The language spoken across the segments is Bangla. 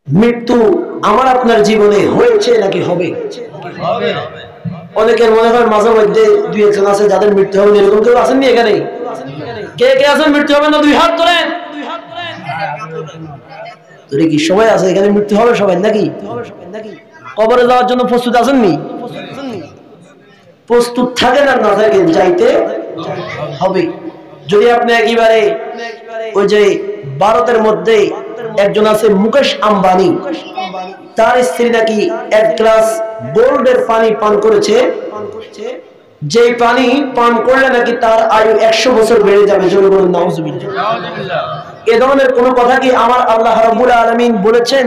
মৃত্যু আমার আপনার জীবনে হয়েছে নাকি হবে? অনেকের মনে হয় মাঝে মধ্যে দুই একজন আছে যাদের মৃত্যু হবে, এরকম কেউ আছেননি এখানে? কে কে আছেন মৃত্যু হবে না? দুই হাত তোলেন। তোরে কি সবাই আছে এখানে মৃত্যু হবে সবাই নাকি? কবরে যাওয়ার জন্য প্রস্তুত আছেননি? প্রস্তুত থাকেন আর না থাকেন, যাইতে হবে। যদি আপনি একেবারে ওই যে ভারতের মধ্যে একজন আছে মুকেশ আম্বানি, তার স্ত্রী নাকি এক গ্লাস গোল্ডের পানি পান করেছে, যে পানি পান করলে নাকি তার আয়ু 100 বছর বেড়ে যাবে। জোরে বলুন নাউজুবিল্লাহ। এ ধরনের কোন কথা কি আমার আল্লাহ রাব্বুল আলামিন বলেছেন?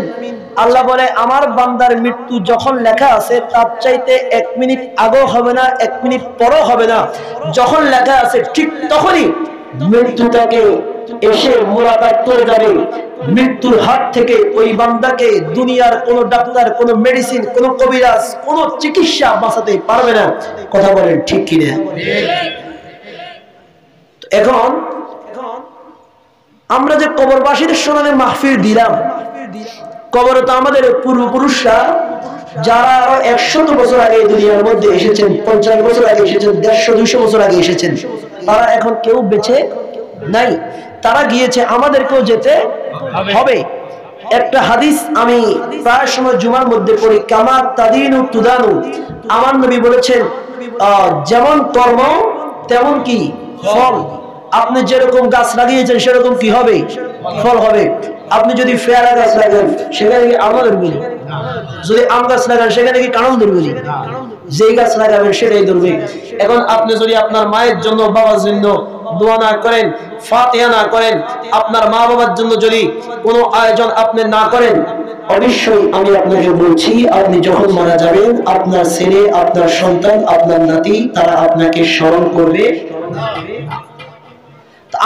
আল্লাহ বলে আমার বান্দার মৃত্যু যখন লেখা আছে তার চাইতে 1 মিনিট আগেও হবে না, 1 মিনিট পরও হবে না। যখন লেখা আছে ঠিক তখনই মৃত্যুটাকে এসে মোলাকাত করে যাবে। মৃত্যুর হাত থেকে ওই বান্দাকে দুনিয়ার কোন ডাক্তার, কোন মেডিসিন, কোন কবিরাজ, কোন চিকিৎসা বাঁচাতে পারবে না। কথা বলেন ঠিক কিনা? এখন আমরা যে কবরবাসীদের স্মরণে মাহফিল দিলাম, কবরে তো আমাদের পূর্বপুরুষরা যারা আরো 100 বছর আগে দুনিয়ার মধ্যে এসেছেন, 50 বছর আগে এসেছেন, 150-200 বছর আগে এসেছেন, তারা এখন কেউ বেঁচে নাই। তারা গিয়েছে, আমাদেরকেও যেতে হবে। একটা হাদিস আমি প্রায় সময় জুমার মধ্যে পড়ি, কামা তাদিনু তুদানু। আমার নবী বলেছেন যেমন কর্ম তেমন কি ফল। আপনি যেরকম গাছ লাগিয়েছেন সেরকম কি হবে? ফল হবে। আপনি যদি পেয়ারা গাছ লাগান সেখানে কি আম ধরবে? যদি আম গাছ লাগান সেখানে কি কাঁঠাল ধরবে? যেই গাছ লাগাবেন সেটাই ধরবে। এখন আপনি যদি আপনার মায়ের জন্য, বাবার জন্য দোয়া না করেন, ফাতিহা না করেন, আপনার মা বাবার জন্য যদি কোনো আয়োজন আপনি না করেন, অবশ্যই আমি আপনাকে বলছি আপনি যখন মারা যাবেন আপনার ছেলে, আপনার সন্তান, আপনার নাতি তারা আপনাকে স্মরণ করবে।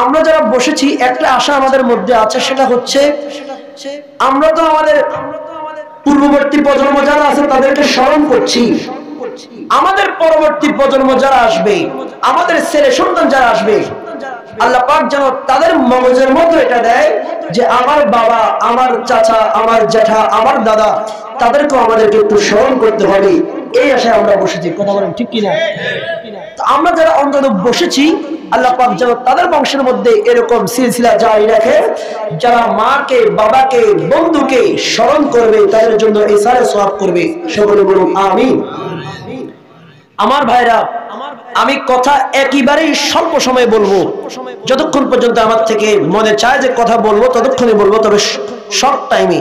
আমরা যারা বসেছি একটা আশা আমাদের মধ্যে আছে, সেটা হচ্ছে আমরা তো আমাদের পূর্ববর্তী প্রজন্ম যারা আছে তাদেরকে স্মরণ করছি। আমাদের পরবর্তী প্রজন্ম যারা আসবে, আমাদের ছেলে সন্তান যারা আসবে, আল্লাহ পাক যেন তাদের মগজের মধ্যে এটা দেয় যে আমার বাবা, আমার চাচা, আমার জ্যাঠা, আমার দাদা, তাদেরকেও আমাদেরকে একটু স্মরণ করতে হবে। এই আশায় আমরা বসেছি। কথা বলেন ঠিক কিনা? আমরা যারা অন্তত বসেছি, আল্লাহ পাক যেন তাদের বংশের মধ্যে এরকম সিলসিলা জারি রাখে, যারা মাকে, বাবাকে, বন্ধুকে স্মরণ করবে তাদের জন্য ইসারে সওয়াব করবে। সকলে বলুন আমিন। আমার ভাইরা, আমি কথা একেবারেই স্বল্প সময় বলবো, যতক্ষণ পর্যন্ত আমার থেকে মনে চায় যে কথা বলবো ততক্ষণই বলবো, তবে শর্ট টাইমে।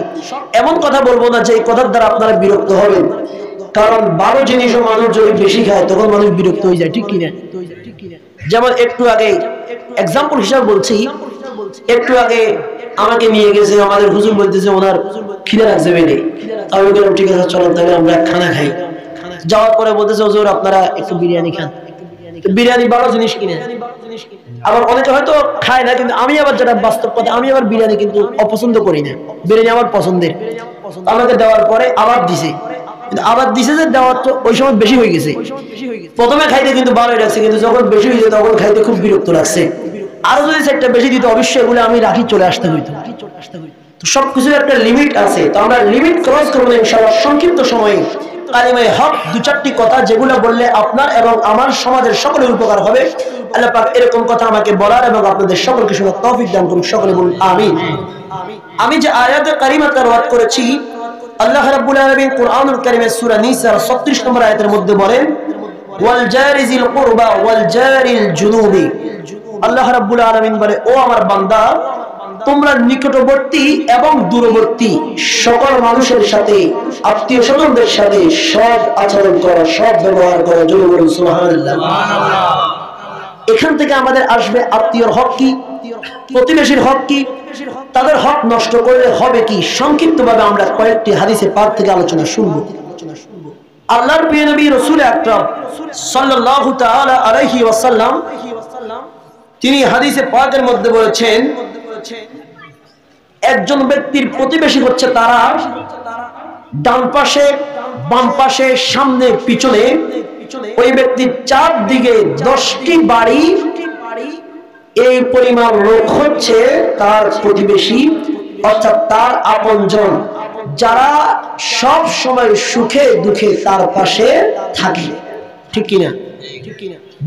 এমন কথা বলবো না যে এই কথার দ্বারা আপনারা বিরক্ত হবেন, কারণ 12 জিনিসও মানুষ যদি বেশি খায় তখন মানুষ বিরক্ত হয়ে যায়, ঠিক কিনা? যেমন একটু আগে এক্সাম্পল হিসাবে বলছি, একটু আগে আমাকে নিয়ে গেছে আমাদের হুজুর, বলতেছে ওনার খিদে লাগছে বেড়ে। আমি বললাম ঠিক আছে চলো তাহলে আমরা খানা খাই। যাওয়ার পরে বলতেছে হুজুর আপনারা একটু বিরিয়ানি খান। বিরিয়ানি 12 জিনিস কিনে। আবার অনেকে হয়তো খায় না, কিন্তু আমি আবার যেটা বাস্তব কথা, আমি আবার বিরিয়ানি কিন্তু অপছন্দ করি না। বিরিয়ানি আমার পছন্দের। আমাকে দেওয়ার পরে আবার দিছে, কিন্তু আবার দিছে যে দেওয়ার তো ওই সময় বেশি হয়ে গেছে। প্রথমে খাইতে কিন্তু ভালোই লাগছে, কিন্তু যখন বেশি হয়েছে তখন খাইতে খুব বিরক্ত লাগছে। আরো যদি সেটা বেশি দিত অবশ্যই এগুলো আমি রাখি চলে আসতে হইতো। তো সবকিছুর একটা লিমিট আছে, তো আমরা লিমিট ক্রস করবো না ইনশাআল্লাহ। সংক্ষিপ্ত সময়ে কালিমায়ে হক 2-4টি কথা যেগুলো বললে আপনার এবং আমার সমাজের সকলের উপকার হবে। আল্লাহ পাক এরকম কথা আমাকে বলার এবং আপনাদের সকলকে শোনার তৌফিক দান করুন। সকলে বলুন আমিন। আমি যে আয়াতে কারিমা তেলাওয়াত করেছি, আল্লাহ রাব্বুল আলামিন কুরআনুল কারীমের সূরা নিসার 36 নম্বর আয়াতের মধ্যে বলেন ওয়াল জারি যিল কুরবা ওয়াল জারিল জুনুবি। আল্লাহ রাব্বুল আলামিন বলে ও আমার বান্দা, তোমরা নিকটবর্তী এবং দূরবর্তী সকল মানুষের সাথে, আত্মীয় স্বজনদের সাথে সৎ আচরণ করো, সৎ ব্যবহার করো। জোরে বলুন সুবহানাল্লাহ। এখান থেকে আমাদের আসবে আত্মীয়র হক কি, প্রতিবেশীর হক কি, তাদের হক নষ্ট করলে হবে কি। সংক্ষিপ্তভাবে আমরা কয়েকটি হাদিসে পাক থেকে আলোচনা শুনবো। আল্লাহর প্রিয় নবী রাসূল আকরাম সাল্লাল্লাহু তাআলা আলাইহি ওয়াসাল্লাম তিনি হাদিসে পাকের মধ্যে বলেছেন, একজন ব্যক্তির প্রতিবেশী হচ্ছে তারা ডান পাশে, বাম পাশে, সামনে, পিছনে, ওই ব্যক্তির চারদিকে 10টি বাড়ি, এই পরিমাণ লোক হচ্ছে তার প্রতিবেশী, অর্থাৎ তার আপনজন। যারা সব সময় সুখে দুঃখে তার পাশে থাকে, ঠিক কিনা?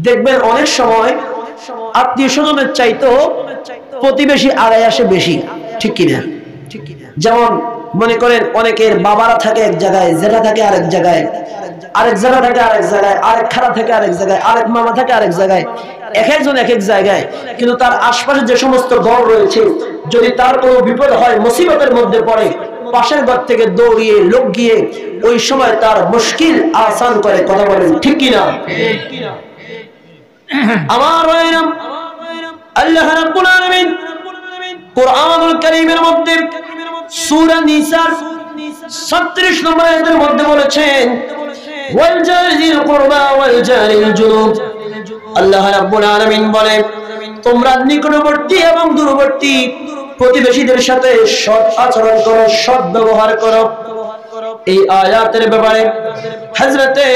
দেখবেন অনেক সময় আত্মীয় স্বজনের চাইতো প্রতিবেশী আড়াই আসে বেশি, ঠিক কিনা? যেমন মনে করেন অনেকের বাবারা থাকে এক জায়গায়, জেঠা থাকে আরেক জায়গায়, আরেক জেঠা থাকে আরেক জায়গায়, আরেক খালা থাকে আরেক জায়গায়, আরেক মামা থাকে আরেক জায়গায়, এক একজন এক এক জায়গায়। কিন্তু তার আশপাশে যে সমস্ত ঘর রয়েছে, যদি তার কোনো বিপদ হয়, মুসিবতের মধ্যে পড়ে, পাশের ঘর থেকে দৌড়িয়ে লোক গিয়ে ওই সময় তার মুশকিল আসান করে। কথা বলেন ঠিক কিনা? আমার ভাইরা, আল্লাহ রাব্বুল আলামিন কুরআনুল কারীমের মধ্যে সূরা নিসার 36 নম্বর আয়াতের মধ্যে বলেছেন, ওয়াল জারিল কুরবা ওয়াল জারিল জুনুব। আল্লাহ রাব্বুল আলামিন বলে, তোমরা নিকটবর্তী এবং দূরবর্তী প্রতিবেশীদের সাথে সৎ আচরণ করো, সৎ ব্যবহার করো। এই আয়াতের ব্যাপারে হযরতে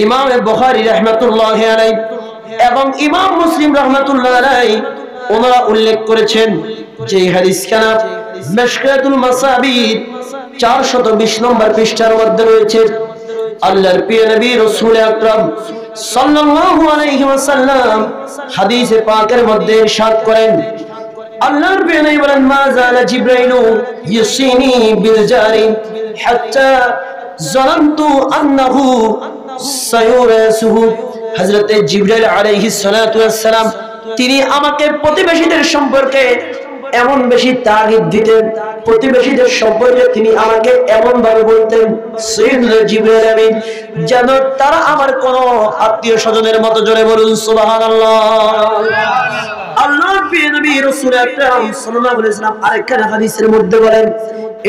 ইমাম বুখারী রাহমাতুল্লাহি আলাইহি এবং ইমাম মুসলিম রাহমাতুল্লাহি আলাইহি ওনারা উল্লেখ করেছেন যে হাদিস খানা মিশকাতুল মাসাবির 420 নম্বর পৃষ্ঠার মধ্যে রয়েছে। আল্লাহর প্রিয় নবী রাসূল আকরাম সাল্লাল্লাহু আলাইহি ওয়াসাল্লাম হাদিসে পাকের মধ্যে ইরশাদ করেন, আল্লাহর প্রিয় নবী বলেন, মা জালা জিবরাইলু ইউসিনি বিল জারি হাত্তা জানানতু আন্নাহু সায়ুরাসুহু। হযরত জিবরাইল আলাইহিস সালাতু ওয়াস সালাম তিনি আমাকে প্রতিবেশীদের সম্পর্কে এমন বেশি তাগিদ দিতেন, প্রতিবেশীদের সম্পর্কে তিনি আমাকে এমন ভাবে বলতেন, সাইয়্যিদুনা জিবরাইল আমিন, যেন তারা আমার কোন আত্মীয় স্বজনের মতো। জোরে বলুন সুবহানাল্লাহ। আল্লাহর প্রিয় নবী রাসূল আকরাম সাল্লাল্লাহু আলাইহি ওয়াসাল্লাম আরেকটা হাদিসের মধ্যে বলেন,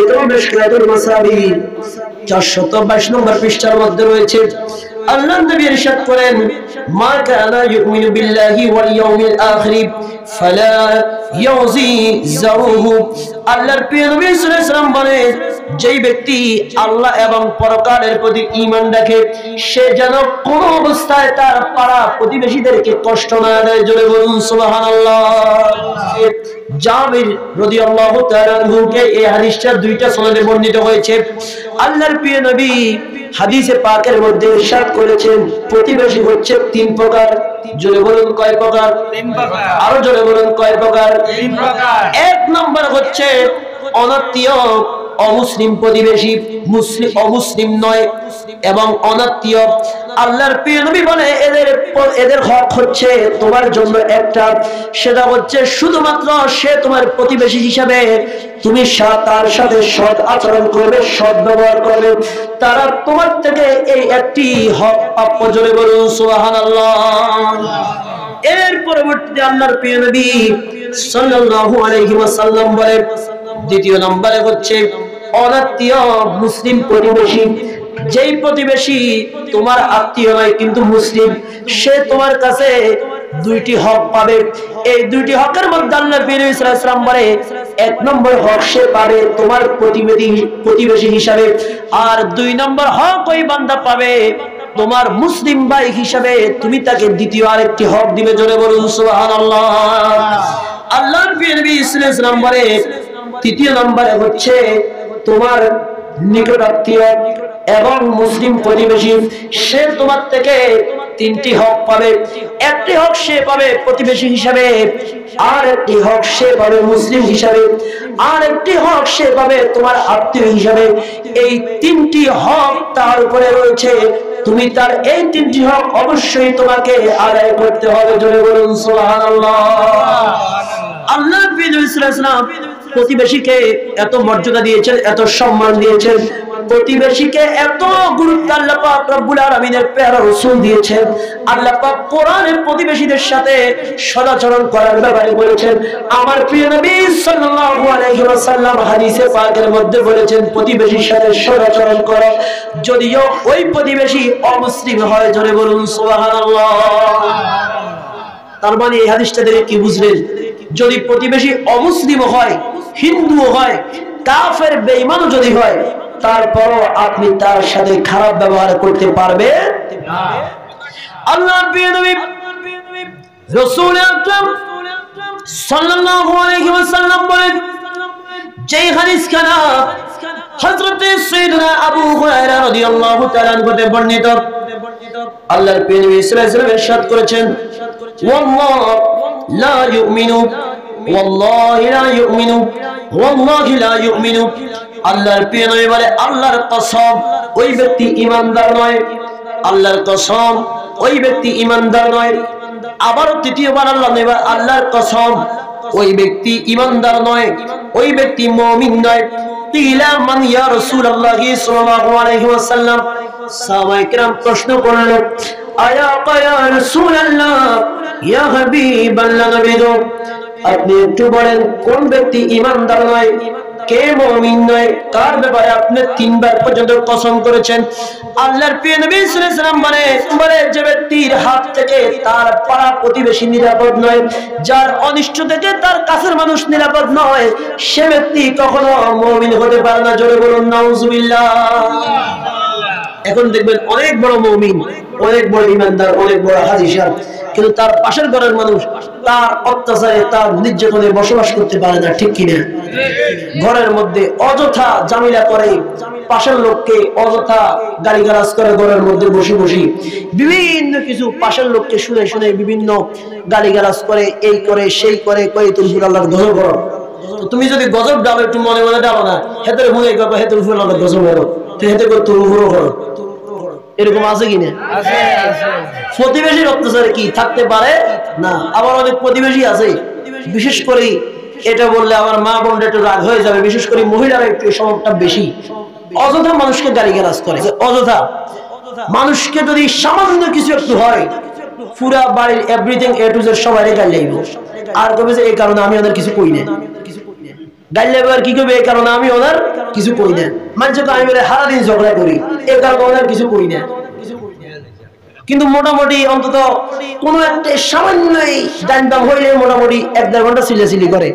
এটাও মিশকাতুল মাসাবির 422 নম্বর পৃষ্ঠার মধ্যে রয়েছে। আল্লাহর নবী ইরশাদ করেন, মা কানা ইউমিনু বিল্লাহি ওয়াল ইয়াউমিল আখির ফালা ইউজি যারুহু। আল্লাহর প্রিয় নবী সাল্লাল্লাহু আলাইহি ওয়াসাল্লাম বলেন, যেই ব্যক্তি আল্লাহ এবং পরকালের প্রতি ঈমান রাখে, সে যেন কোন অবস্থায় তার পাড়া প্রতিবেশীদেরকে কষ্ট না দেয়। জোরে বলুন সুবহানাল্লাহ। জাবির রাদিয়াল্লাহু তাআলা আনহুকে এই হাদিসটা দুইটা সনদে বর্ণিত হয়েছে। আল্লাহর প্রিয় নবী হাদিসে পাকের মধ্যে ইরশাদ করেছেন, প্রতিবেশী হচ্ছে 3 প্রকার। জোরে বলুন কয় প্রকার? 3 প্রকার। আরো জোরে বলুন কয় প্রকার? 3 প্রকার। 1 নম্বর হচ্ছে অনাত্মীয় অমুসলিম প্রতিবেশী, মুসলিম অমুসলিম নয় এবং অনাত্মীয়। আল্লাহর প্রিয় নবী বলে, এদের হক হচ্ছে তোমার জন্য একটা, সেটা হচ্ছে শুধুমাত্র সে তোমার প্রতিবেশী হিসাবে তুমি তার সাথে সৎ আচরণ করবে, সৎ ব্যবহার করবে, তারা তোমার থেকে এই একটি হক প্রাপ্য। জোরে বলুন সুবহানাল্লাহ। এর পরবর্তীতে আল্লাহর প্রিয় নবী সাল্লাল্লাহু আলাইহি ওয়াসাল্লাম বলেন, দ্বিতীয় নম্বরে হচ্ছে অনাত্মীয় মুসলিম প্রতিবেশী। যেই প্রতিবেশী তোমার আত্মীয় নয় কিন্তু মুসলিম, সে তোমার কাছে 2টি হক পাবে। এই 2টি হকের মধ্যে আল্লাহর নবী সাল্লাল্লাহু আলাইহি ওয়াসাল্লাম বলে, 1 নম্বর হক সে পাবে তোমার প্রতিবেশী হিসাবে, আর 2 নম্বর হক ওই বান্দা পাবে তোমার মুসলিম ভাই হিসাবে, তুমি তাকে দ্বিতীয় আরেকটি হক দিবে। জোরে বলুন সুবহানাল্লাহ। আল্লাহর নবী সাল্লাল্লাহু আলাইহি ওয়াসাল্লাম বলে, তৃতীয় নম্বরে হচ্ছে তোমার নিকট আত্মীয় এবং মুসলিম প্রতিবেশী, সে তোমার থেকে 3টি হক পাবে। একটি হক সে পাবে প্রতিবেশী হিসাবে, আর একটি হক সে পাবে মুসলিম হিসাবে, আর একটি হক সে পাবে তোমার আত্মীয় হিসাবে। এই 3টি হক তার উপরে রয়েছে, তুমি তার এই 3টি হক অবশ্যই তোমাকে আদায় করতে হবে। জোরে বলুন সুবহানাল্লাহ। আল্লাহর নবী সাল্লাল্লাহু আলাইহি ওয়াসাল্লাম প্রতিবেশীকে এত মর্যাদা দিয়েছেন, এত সম্মান দিয়েছেন, প্রতিবেশীকে এত গুরুত্ব আল্লাহ পাক রব্বুল আলামিনের প্যারা রাসূল দিয়েছেন। আল্লাহ পাক কোরআনে প্রতিবেশীদের সাথে সদাচরণ করার ব্যাপারে বলেছেন। আমার প্রিয় নবী সাল্লাল্লাহু আলাইহি ওয়াসাল্লাম হাদিসে পাকের মধ্যে বলেছেন, প্রতিবেশীর সাথে সদাচরণ করো, যদিও ওই প্রতিবেশী অমুসলিম হয়। জোরে বলুন সুবহানাল্লাহ। তার মানে এই হাদিসটা থেকে কি বুঝলেন? যদি প্রতিবেশী অমুসলিম হয়, হিন্দু হয়, কাফের বেঈমান যদি হয়, তারপরও আপনি তার সাথে খারাপ ব্যবহার করতে পারবেন না। আল্লাহর প্রিয় নবী রাসূল আকরাম সাল্লাল্লাহু আলাইহি ওয়াসাল্লাম বলেন, যেই হাদিস খানা হযরত সাইয়েদনা আবু হুরায়রা রাদিয়াল্লাহু তাআলা হতে বর্ণিত আল্লাহর নবী সাল্লাল্লাহু আলাইহি ওয়াসাল্লাম ইরশাদ করেছেন ওয়াল্লাহ লা ইউমিনু ওয়াল্লাহি লা ইউমিনু ওয়াল্লাহি লা ইউমিনু আল্লাহর নবী বলে আল্লাহর কসম ওই ব্যক্তি ঈমানদার নয় আল্লাহর কসম ওই ব্যক্তি ঈমানদার নয় আবার তৃতীয়বার আল্লাহর কসম ওই ব্যক্তি ঈমানদার নয় ওই ব্যক্তি মুমিন নয় কিলা মান ইয়া রাসূলুল্লাহ সাল্লাল্লাহু আলাইহি ওয়াসাল্লাম সাহাবায়ে কেরাম প্রশ্ন করলেন আয়া ইয়া রাসূলুল্লাহ ইয়া হাবিবাল্লাহ নবী গো আপনি একটু বলেন কোন ব্যক্তি ঈমানদার নয় কে মুমিন নয় কার ব্যাপারে আপনি তিনবার পর্যন্ত কসম করেছেন আল্লাহর প্রিয় নবী সাল্লাল্লাহু আলাইহি ওয়াসাল্লাম বলে যে ব্যক্তির হাত থেকে তার পাড়া প্রতিবেশী নিরাপদ নয় যার অনিষ্ট থেকে তার কাছের মানুষ নিরাপদ নয় সে ব্যক্তি কখনো মুমিন হতে পারে না জোরে বলুন নাউজুবিল্লাহ এখন দেখবেন অনেক বড় মুমিন অনেক বড় ঈমানদার অনেক বড় হাজী সাহেব কিন্তু তার পাশের ঘরের মানুষ তার অত্যাচারে তার নির্যাতনে বসবাস করতে পারে না ঠিক কিনা ঘরের মধ্যে অযথা জামিলা করে পাশের লোককে অযথা গালিগালাজ করে ঘরের মধ্যে বসে বসে বিভিন্ন কিছু পাশের লোককে শুনে শুনে বিভিন্ন গালিগালাজ করে এই করে সেই করে কই তুমি আল্লাহর গজব করো তুমি যদি গজব দাও একটু মনে মনে দাও না হেতের হুঁয়ে গো হেতের উপর আল্লাহর গজব করো তুই হেতে কর তোর উপর করো এরকম আছে কিনা আছে প্রতিবেশীর অত্যাচারে কি থাকতে পারে না আবার অনেক প্রতিবেশী আছে বিশেষ করে এটা বললে আমার মা বোনরা একটু রাগ হয়ে যাবে বিশেষ করে মহিলারা একটু সমস্যা বেশি অযথা মানুষকে গালিগালাজ করে অযথা মানুষকে যদি সামান্য কিছু একটু হয় পুরা বাড়ির এভরিথিং এ টু জেড সবাই গালি লাইব আর কবে যে এই কারণে আমি ওদের কিছু কই না গালি লাইব আর কি করবে এই কারণে আমি ওদের কিছু কই না মানুষ তো আমি বলে সারা দিন ঝগড়া করি এই কারণে ওদের কিছু কই না কিন্তু মোটামুটি অন্তত কোন একটা সামান্যই ডান্ডাম হইলে মোটামুটি 1-1.5 ঘন্টা চিল্লাচিল্লি করে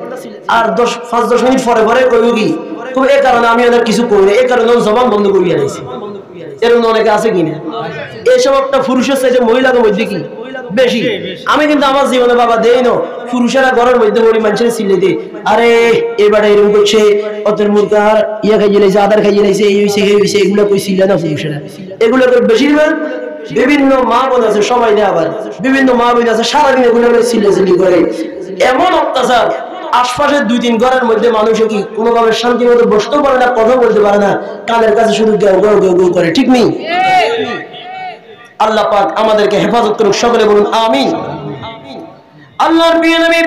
আর 5-10 মিনিট পরে পরে কইব কি তবে এই কারণে আমি ওদের কিছু করি না এই কারণে জবান বন্ধ করিয়া দিয়েছি এরকম অনেকে আছে কিনা এইসব একটা পুরুষের চাইতে মহিলাদের মধ্যে কি বেশি আমি কিন্তু আমার জীবনে বাবা দেই না পুরুষেরা ঘরের মধ্যে বলি মানুষের চিল্লে দিই আরে এবারে এরকম করছে অতের মুরগার ইয়া খাইয়ে লাইছে আদার খাইয়ে লাইছে এই হইছে এই হইছে এগুলো কই চিল্লা না পুরুষেরা এগুলো বেশিরভাগ বিভিন্ন মা বোন আছে সবাই না আবার বিভিন্ন মা বোন আছে সারাদিন এগুলো চিল্লাচিল্লি করে এমন অত্যাচার আশপাশের 2-3 ঘরের মধ্যে মানুষ কি কোনোভাবে শান্তি মতো বসতেও পারে না কথা বলতে পারে না কানের কাছে শুধু গেউ গেউ গেউ গেউ করে ঠিক নেই আল্লাহ পাক আমাদেরকে হেফাজত করুক সকলে বলুন আমিন আল্লাহর প্রিয় নবী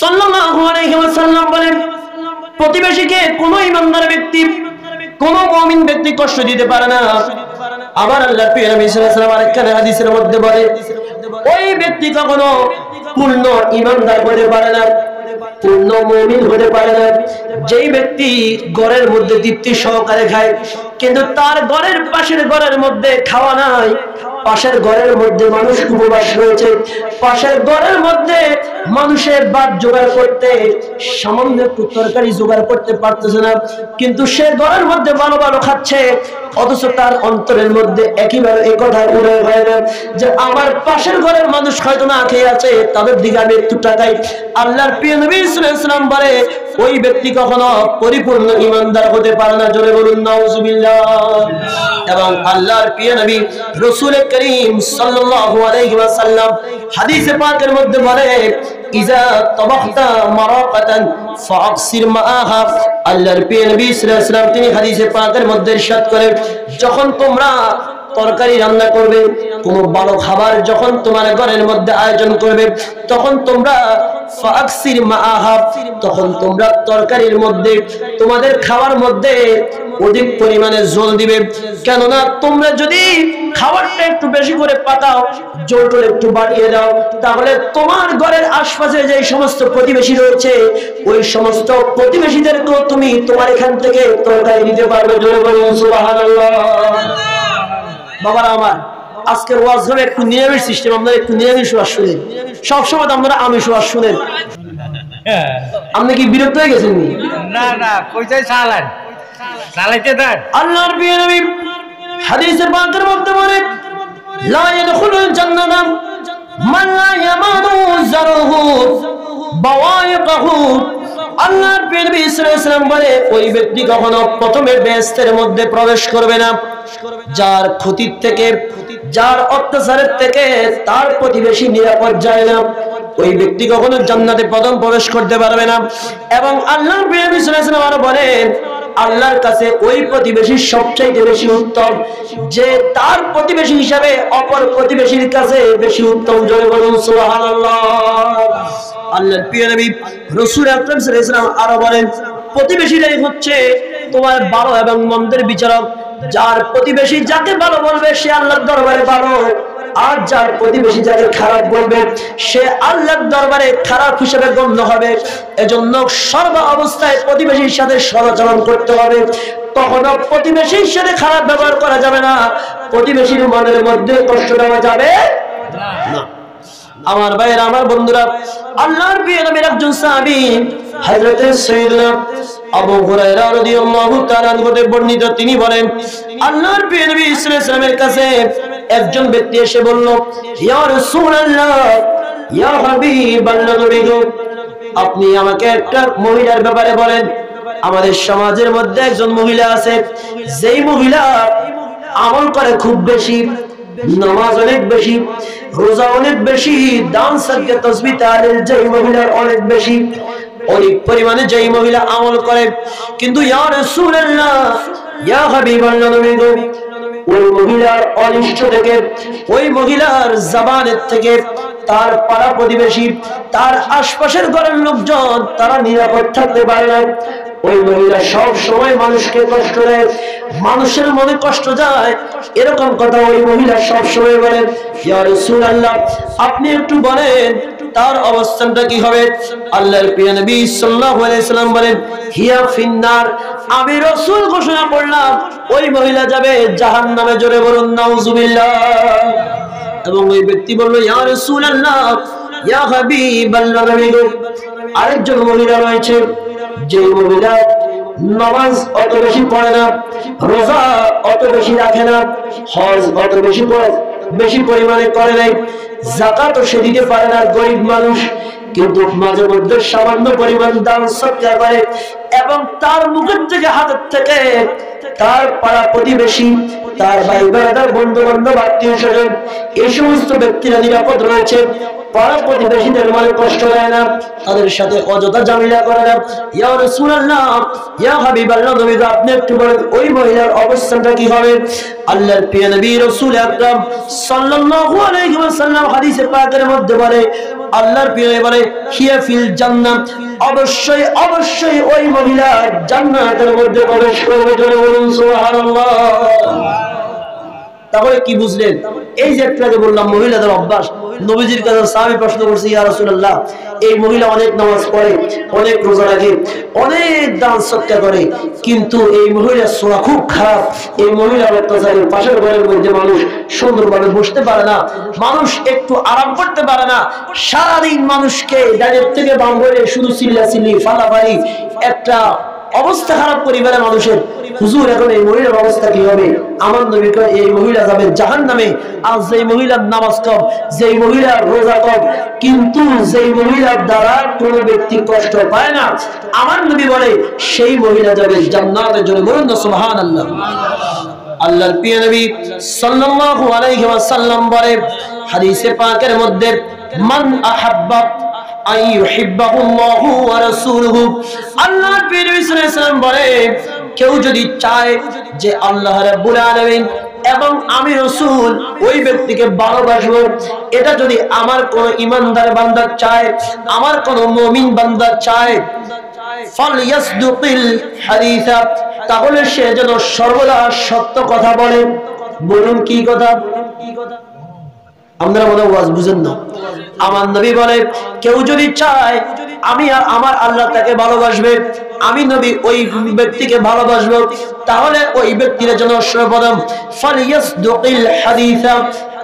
সাল্লাল্লাহু আলাইহি ওয়াসাল্লাম বলেন প্রতিবেশীকে কোনো ঈমানদার ব্যক্তি কোনো মুমিন ব্যক্তি কষ্ট দিতে পারে না আবার আল্লাহর প্রিয় নবী সাল্লাল্লাহু আলাইহি ওয়াসাল্লাম আরেকখানে হাদিসের মধ্যে বলে ওই ব্যক্তি কখনো পূর্ণ ঈমানদার হতে পারে না পূর্ণ মুমিন হতে পারে না যেই ব্যক্তি ঘরের মধ্যে তৃপ্তি সহকারে খায় কিন্তু তার ঘরের পাশের ঘরের মধ্যে খাওয়া নাই পাশের ঘরের মধ্যে মানুষ উপবাস রয়েছে পাশের ঘরের মধ্যে মানুষের ভাত জোগাড় করতে সামান্য একটু তরকারি জোগাড় করতে পারতেছে না কিন্তু সে ঘরের মধ্যে ভালো ভালো খাচ্ছে অথচ তার অন্তরের মধ্যে একইভাবে এই কথা উড়ে হয় না যে আমার পাশের ঘরের মানুষ হয়তো না খেয়ে আছে তাদের দিকে আমি একটু তাকাই আল্লাহর প্রিয় নবী সাল্লাল্লাহু আলাইহি ওয়াসাল্লাম বলে ওই ব্যক্তি কখনো পরিপূর্ণ ঈমানদার হতে পারে না জোরে বলুন নাউজুবিল্লাহ এবং আল্লাহর প্রিয় নবী রাসূল করিম সাল্লাল্লাহু আলাইহি ওয়াসাল্লাম হাদিসে পাকের মধ্যে বলে ইজা তাবাখতা মারাকাতান ফাকসির মাআহা আল্লাহর প্রিয় নবী সাল্লাল্লাহু আলাইহি ওয়াসাল্লাম তিনি হাদিসে পাকের মধ্যে ইরশাদ করেন যখন তোমরা তরকারি রান্না করবে কোন ভালো খাবার যখন তোমার ঘরের মধ্যে আয়োজন করবে তখন তোমরা ফাকসির মাআহা তখন তোমরা তরকারির মধ্যে তোমাদের খাওয়ার মধ্যে অধিক পরিমাণে জল দিবে কেননা তোমরা যদি খাবারটা একটু বেশি করে পাকাও জলটা একটু বাড়িয়ে দাও তাহলে তোমার ঘরের আশপাশে যে সমস্ত প্রতিবেশী রয়েছে ওই সমস্ত প্রতিবেশীদেরকেও তুমি তোমার এখান থেকে তরকারি দিতে পারবে জোরে বলুন সুবহানাল্লাহ বাবারা আমার আজকের ওয়াজ হবে একটু নিরামিষ সিস্টেম আপনারা একটু নিরামিষ ওয়াজ শুনেন সবসময় আপনারা আমিষ ওয়াজ শুনেন আপনি কি বিরক্ত হয়ে গেছেন না না কইতাই চালান চালাইতে দেন আল্লাহর প্রিয় নবী হাদিসের পাকের মধ্যে বলে লা ইয়াদখুলুল জান্নাতা মান লা ইয়ামানু যারহু বাওয়াইকাহু আল্লাহর নবী সাল্লাল্লাহু আলাইহি ওয়াসাল্লাম বলে ওই ব্যক্তি কখনো প্রথমে বেহেশতের মধ্যে প্রবেশ করবে না যার ক্ষতির থেকে, যার অত্যাচারের থেকে তার প্রতিবেশী নিরাপদ যায় না, ওই ব্যক্তি কখনো জান্নাতে প্রথম প্রবেশ করতে পারবে না। এবং আল্লাহর নবী সাল্লাল্লাহু আলাইহি ওয়াসাল্লাম আরো বলেন আল্লাহর কাছে ওই প্রতিবেশী সবচেয়ে বেশি উত্তম যে তার প্রতিবেশী হিসাবে অপর প্রতিবেশীর কাছে বেশি উত্তম। জোরে বলুন সুবহানাল্লাহ। আল্লাহর প্রিয় নবী রাসূল আকরাম সাল্লাল্লাহু আলাইহি ওয়াসাল্লাম আরো বলেন প্রতিবেশীরাই হচ্ছে তোমার ভালো এবং মন্দের বিচারক। যার প্রতিবেশী যাকে ভালো বলবে সে আল্লাহর দরবারে ভালো, আর যার প্রতিবেশী যাকে খারাপ বলবে সে আল্লাহর দরবারে খারাপ হিসেবে গণ্য হবে। এজন্য সর্ব অবস্থায় প্রতিবেশীর সাথে সদাচরণ করতে হবে, কখনো প্রতিবেশীর সাথে খারাপ ব্যবহার করা যাবে না, প্রতিবেশীর মনের মধ্যে কষ্ট দেওয়া যাবে না। আমার ভাইয়েরা, আমার বন্ধুরা, আল্লাহর প্রিয় নবীর একজন সাহাবী হযরত সাইয়্যিদনা আবু হুরায়রা রাদিয়াল্লাহু তাআলা থেকে বর্ণিত, তিনি বলেন আল্লাহর প্রিয় নবী সাল্লাল্লাহু আলাইহি ওয়াসাল্লামের কাছে একজন ব্যক্তি এসে বলল, ইয়া রাসূলুল্লাহ, ইয়া হাবিবাল্লাহ, নবী গো, আপনি আমাকে একটা মহিলার ব্যাপারে বলেন। আমাদের সমাজের মধ্যে একজন মহিলা আছে, যেই মহিলা আমল করে খুব বেশি, নামাজ অনেক বেশি, রোজা অনেক বেশি, দান সাদকা তাসবিহ তাহলিল যেই মহিলার অনেক বেশি, অনেক পরিমাণে যেই মহিলা আমল করে, কিন্তু ইয়া রাসূলুল্লাহ, ইয়া হাবিবাল্লাহ, নবী গো, ওই মহিলার অনিষ্ট থেকে, ওই মহিলার জবানের থেকে তার পাড়া প্রতিবেশী, তার আশপাশের ঘরের লোকজন তারা নিরাপদ থাকতে পারে না। ওই মহিলা সব সময় মানুষকে কষ্ট দেয়, মানুষের মনে কষ্ট যায়, এরকম কথা ওই মহিলা সব সময় বলেন। ইয়া রাসূলুল্লাহ, আপনি একটু বলেন তার অবস্থানটা কি হবে? আল্লাহর প্রিয় নবী সাল্লাল্লাহু আলাইহি সাল্লাম বলেন, হিয়া ফিন্নার, আমি রাসূল ঘোষণা করলাম ওই মহিলা যাবে জাহান্নামে। জোরে বলুন নাউজুবিল্লাহ। এবং ওই ব্যক্তি বলল, ইয়া রাসূলুল্লাহ, ইয়া হাবিবাল্লাহ, নবী গো, আরেকজন মহিলা রয়েছে যে মহিলা নামাজ অত বেশি পড়ে না, রোজা অত বেশি রাখে না, হজ অত বেশি পরিমাণে করে নাই, যাকাতও সে দিতে পারে না, গরিব মানুষ, কিন্তু মাঝে মধ্যে সামান্য পরিমাণ দান সদকা করে, এবং তার মুখের থেকে, হাতের থেকে তার পাড়া প্রতিবেশী, তার ভাই বেড়াদার, বন্ধু বান্ধব, আত্মীয় স্বজন, এই সমস্ত ব্যক্তিরা নিরাপদ রয়েছে, পাড়া প্রতিবেশীদের মনে কষ্ট দেয় না, তাদের সাথে অযথা ঝামেলা করে না। ইয়া রাসূলুল্লাহ, ইয়া হাবিবাল্লাহ, নবী গো, আপনি একটু বলেন ওই মহিলার অবস্থানটা কি হবে? আল্লাহর প্রিয় নবী রাসূল আকরাম সাল্লাল্লাহু আলাইহি ওয়াসাল্লাম হাদিসে পাকের মধ্যে বলে, আল্লাহর প্রিয় নবী বলে, হিয়া ফিল জান্নাহ, অবশ্যই অবশ্যই ওই মহিলা জান্নাতের মধ্যে প্রবেশ করবে। জোরে বলুন সুবহানাল্লাহ। তাহলে কি বুঝলেন? এই যে একটু আগে বললাম মহিলাদের অভ্যাস, নবীজির কাছে সাহাবী প্রশ্ন করছে, ইয়া রাসূলুল্লাহ, এই মহিলা অনেক নামাজ পড়ে, অনেক রোজা রাখে, অনেক দান সদকা করে, কিন্তু এই মহিলার সোয়া খুব খারাপ, এই মহিলার অত্যাচারী, পাশের ঘরের মধ্যে মানুষ সুন্দরভাবে বসতে পারে না, মানুষ একটু আরাম করতে পারে না, সারাদিন মানুষকে ডাইরেক্ট থেকে বাম করে শুধু চিল্লাচিল্লি, ফালাফালি, একটা অবস্থা খারাপ পরিবারের মানুষের। হুজুর, এখন এই মহিলার অবস্থা কি হবে? আমার নবী কয় এই মহিলা যাবে জাহান্নামে। আর যেই মহিলার নামাজ কম, যেই মহিলার রোজা কম, কিন্তু যেই মহিলার দ্বারা কোনো ব্যক্তি কষ্ট পায় না, আমার নবী বলে সেই মহিলা যাবে জান্নাতের জন্য। বলুন না সুবহানাল্লাহ। আল্লাহর প্রিয় নবী সাল্লাল্লাহু আলাইহি ওয়াসাল্লাম বলে হাদিসে পাকের মধ্যে, মান আহাব্বা আইয়ুহিব্বাহুল্লাহু ওয়া রাসূলুহু, আল্লাহর নবী সাল্লাল্লাহু আলাইহি ওয়াসাল্লাম বলে কেউ যদি চায় যে আল্লাহ রাব্বুল আলামিন এবং আমি রাসূল ওই ব্যক্তিকে ভালোবাসবো, এটা যদি আমার কোন ঈমানদার বান্দা চায়, আমার কোন মুমিন বান্দা চায়, ফালইয়াসদুকিল হাদিসা, তাহলে সে যেন সর্বদা সত্য কথা বলে। বলুন কি কথা? আমরা মনে ওয়াজ বুঝেন না। আমার নবী বলে কেউ যদি চায় আমি আর আমার আল্লাহ তাকে ভালোবাসবে, আমি নবী ওই ব্যক্তিকে ভালোবাসবো, তাহলে ওই ব্যক্তির জন্য সর্বপ্রথম ফালিয়াসদুকিল হাদিসা,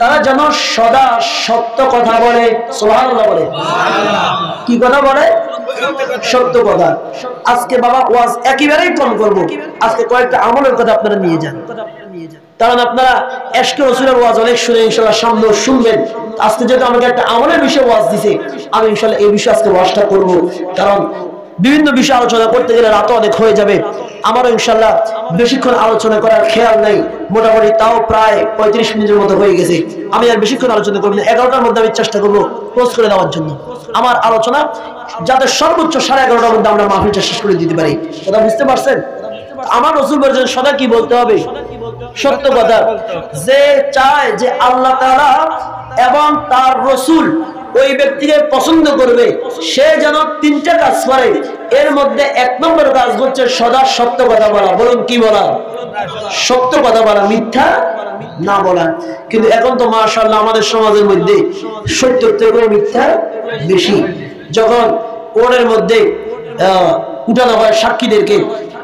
তারা যেন সদা সত্য কথা বলে। সুবহানাল্লাহ বলে। কি কথা বলে? সত্য কথা। আজকে বাবা ওয়াজ একেবারেই কম করব, আজকে কয়েকটা আমলের কথা আপনারা নিয়ে যান, কারণ আপনারা এশকে রাসূলের ওয়াজ অনেক শুনে ইনশাআল্লাহ সামনে শুনবেন। আজকে যেহেতু আমাকে একটা আমলের বিষয়ে ওয়াজ দিছে, আমি ইনশাআল্লাহ এই বিষয়ে আজকে ওয়াজটা করব, কারণ বিভিন্ন বিষয়ে আলোচনা করতে গেলে রাত অনেক হয়ে যাবে। আমারও ইনশাআল্লাহ বেশিক্ষণ আলোচনা করার খেয়াল নাই, মোটামুটি তাও প্রায় 35 মিনিটের মতো হয়ে গেছে। আমি আর বেশিক্ষণ আলোচনা করব না, 11টার মধ্যে আমি চেষ্টা করবো ক্লোজ করে দেওয়ার জন্য আমার আলোচনা, যাতে সর্বোচ্চ 11:30টার মধ্যে আমরা মাহফিলটা শেষ করে দিতে পারি। কথা বুঝতে পারছেন? আমার রাসূল বলেছেন সদা কি বলতে হবে? সত্য কথা। যে চায় যে আল্লাহ তাআলা এবং তার রাসূল ওই ব্যক্তিকে পছন্দ করবে, সে যেন 3টা কাজ করে। এর মধ্যে 1 নম্বর কাজ হচ্ছে সদা সত্য কথা বলা। বলুন কি বলা? সত্য কথা বলা, মিথ্যা না বলা। কিন্তু এখন তো মাশাআল্লাহ আমাদের সমাজের মধ্যে সত্যের থেকে মিথ্যা বেশি। যখন কোরআনের মধ্যে উঠানো হয় সাক্ষীদেরকে,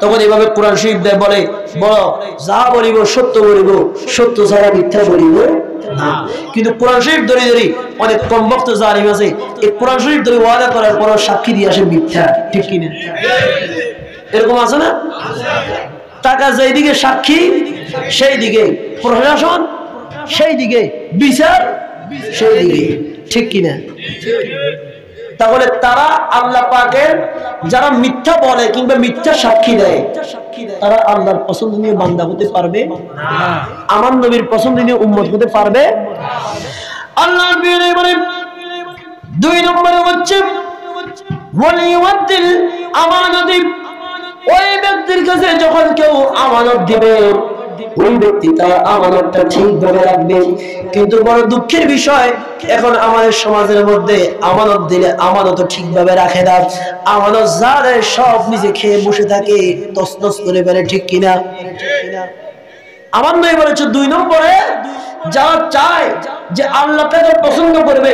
তখন এভাবে কোরআন শরীফ বলে, বড় যা বলিব সত্য বলিব, সত্য ছাড়া মিথ্যা বলিব না। কিন্তু কোরআন শরীফ ধরে ধরে অনেক কম বক্ত জালিম আছে, এই কোরআন শরীফ ধরে ওয়াদা করার পর সাক্ষী দিয়ে আসে মিথ্যা। ঠিক কিনা? এরকম আছে না? টাকা যেই দিকে সাক্ষী সেই দিকে প্রশাসন, সেই দিকে বিচার সেই দিকে। ঠিক কিনা? তাহলে তারা আল্লাহ পাকের যারা মিথ্যা বলে কিংবা মিথ্যা সাক্ষী দেয়, তারা আল্লাহর পছন্দনীয় বান্দা হতে পারবে না, আমার নবীর পছন্দনীয় উম্মত হতে পারবে। আল্লাহর বিয়ে বলে 2 নম্বরে হচ্ছে ওয়ালিউদ্দিল আমানাতি। ওই ব্যক্তির কাছে যখন কেউ আমানত দিবে, ওই ব্যক্তি তার আমানতটা ঠিকভাবে রাখবে। কিন্তু বড় দুঃখের বিষয়, এখন আমাদের সমাজের মধ্যে আমানত দিলে আমানত ঠিকভাবে রাখে না। আমানত যাদের সব নিজে খেয়ে বসে থাকে, তছনছ করে ফেলে। ঠিক কিনা? আমার নবী বলেছে 2 নম্বরে যারা চায় যে আল্লাহ তাকে পছন্দ করবে,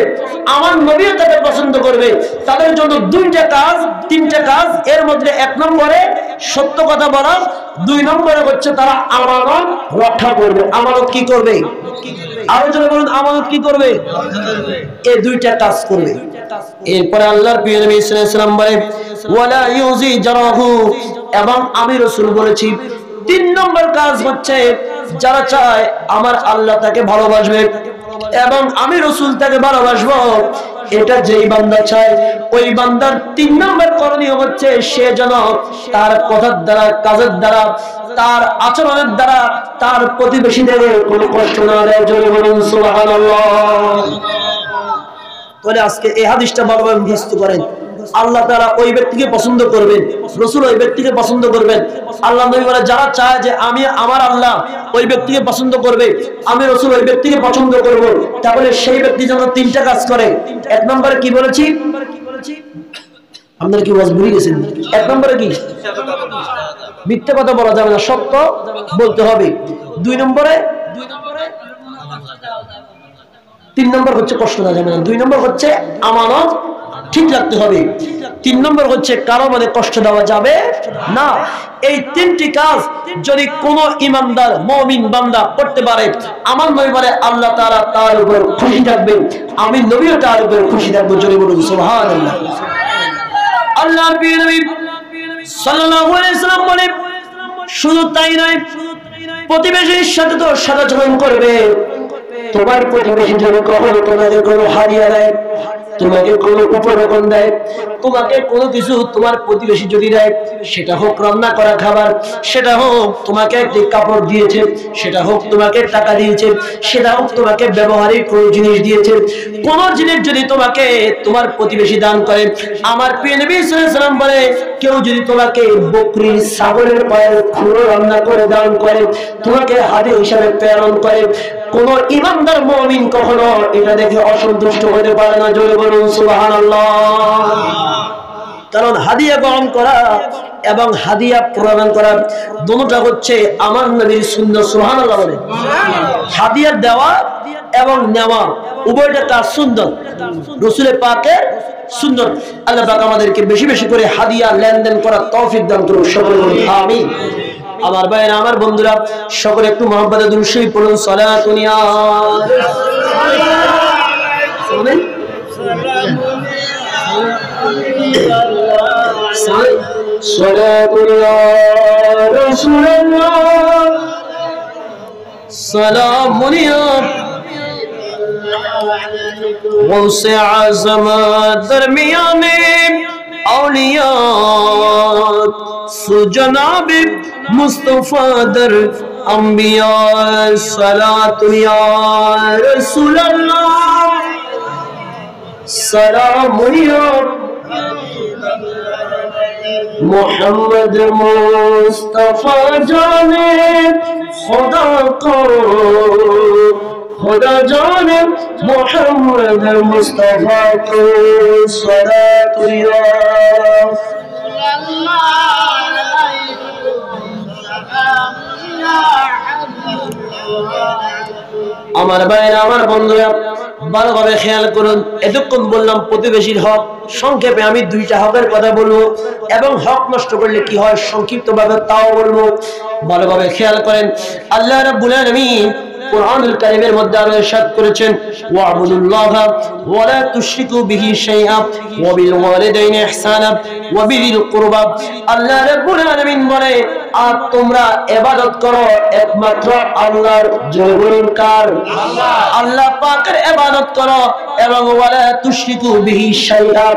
আমার নবীও তাকে পছন্দ করবে, তাদের জন্য 2টা কাজ 3টা কাজ। এর মধ্যে 1 নম্বরে সত্য কথা বলা, 2 নম্বরে হচ্ছে তারা আমানত রক্ষা করবে। আমানত কি করবে? আরো জোরে বলুন, আমানত কি করবে? এই 2টা কাজ করবে। এরপরে আল্লাহর প্রিয় নবী সাল্লাল্লাহু আলাইহি ওয়াসাল্লাম বলে ওয়ালা ইউজি জারাহু, এবং আমি রাসূল বলেছি 3 নম্বর কাজ হচ্ছে যারা চায় আমার আল্লাহ তাকে ভালোবাসবে এবং আমি রাসূল তাকে ভালোবাসবো, এটা যেই বান্দা চায় ওই বান্দার 3 নম্বর করণীয় হচ্ছে সে যেন তার কথার দ্বারা, কাজের দ্বারা, তার আচরণের দ্বারা তার প্রতিবেশীদের কোনো কষ্ট না দেয়। জোরে বলুন সুবহানাল্লাহ। তাহলে আজকে এই হাদিসটা ভালোভাবে মুখস্থ করেন। আল্লাহ তাআলা ওই ব্যক্তিকে পছন্দ করবেন, রাসূল ওই ব্যক্তিকে পছন্দ করবেন। আল্লাহ নবী বলে যারা চায় যে আমি আমার আল্লাহ ওই ব্যক্তিকে পছন্দ করবে, আমি রাসূল ওই ব্যক্তিকে পছন্দ করব, তাহলে সেই ব্যক্তি যেন 3টা কাজ করে। 1 নম্বরে কি বলেছি? আপনারা কি ওয়াজ ভুলে গেছেন? 1 নম্বরে কি? মিথ্যা কথা বলা যাবে না, সত্য বলতে হবে। 2 নম্বরে 3 নম্বর হচ্ছে কষ্ট দেওয়া যাবে না। 2 নম্বর হচ্ছে আমানত ঠিক রাখতে হবে। 3 নম্বর হচ্ছে কারো মনে কষ্ট দেওয়া যাবে না। এই 3টি কাজ যদি কোনো ইমানদার মুমিন বান্দা করতে পারে, আমার নবী বলে আল্লাহ তাআলা তার উপর খুশি থাকবে, আমি নবীও তার উপর খুশি থাকব। জোরে বলুন সুবহানাল্লাহ। আল্লাহর নবী সাল্লাল্লাহু আলাইহি ওয়াসাল্লাম বলে শুধু তাই নয়, প্রতিবেশীর সাথে তো সদাচরণ করবে। তোমার প্রতিবেশী যদি কখনো তোমাকে কোনো হারিয়ে দেয়, তোমাকে কোনো উপঢৌকন দেয়, তোমাকে কোনো কিছু তোমার প্রতিবেশী যদি দেয়, সেটা হোক রান্না করা খাবার, সেটা হোক তোমাকে একটি কাপড় দিয়েছে, সেটা হোক তোমাকে টাকা দিয়েছে, সেটা হোক তোমাকে ব্যবহারিক কোনো জিনিস দিয়েছে, কোনো জিনিস যদি তোমাকে তোমার প্রতিবেশী দান করে, আমার প্রিয় নবী সাল্লাল্লাহু আলাইহি ওয়াসাল্লাম বলে কেউ যদি তোমাকে বকরির ছাগলের পায়ের খুঁড়ো রান্না করে দান করে, তোমাকে হাদিয়া হিসাবে প্রেরণ করে, কোন ইমানদার মুমিন কখনো এটা দেখে অসন্তুষ্ট হতে পারে না। জোরে বলুন সুবহানাল্লাহ। কারণ হাদিয়া গ্রহণ করা এবং হাদিয়া প্রদান করা দুটোটা হচ্ছে আমার নবীর সুন্নাত। সুবহানাল্লাহ বলে। হাদিয়া দেওয়া এবং নেওয়া উভয়টা তার সুন্নাত, রাসূলের পাকের সুন্নাত। আল্লাহ পাক আমাদেরকে বেশি বেশি করে হাদিয়া লেনদেন করার তৌফিক দান করুন। সকলে বলুন আমিন। আমার ভাইরা, আমার বন্ধুরা, সকলে একটু মুহাব্বতে দুরূদ শরীফ পড়ুন। সালাতুন ইয়া সালাতুন ইয়া রাসূলুল্লাহ, সালামুন ইয়া গৌসে আযম দরমিয়ানে औलियात सुजनाब मुस्तफा दर अंबिया सलातु या रसूल अल्लाह सलाम या मोहम्मद मुस्तफा जाने खुदा को खुदा जाने मोहम्मद मुस्तफा को सलातु या আমার ভাইরা আমার বন্ধুরা ভালোভাবে খেয়াল করুন। এতক্ষণ বললাম প্রতিবেশীর হক, সংক্ষেপে আমি দুইটা হকের কথা বলবো এবং হক নষ্ট করলে কি হয় সংক্ষিপ্তভাবে তাও বলবো। ভালোভাবে খেয়াল করেন, আল্লাহ রাব্বুল আলামিন কুরআনুল কারীমের মধ্যে আরো ইরশাদ করেছেন ওয়াবুদুল্লাহা ওয়া লা তুশরিকু বিহি শাইআ ওয়া বিল ওয়ালিদাইনি ইহসানা ওয়া বিযিল কুরবা। আল্লাহ রাব্বুল আলামিন বলে আর তোমরা ইবাদত করো একমাত্র আল্লাহর। জয় বলুন কার? আল্লাহ। আল্লাহ পাকের ইবাদত করো এবং ওয়া লা তুশরিকু বিহি শাইআ,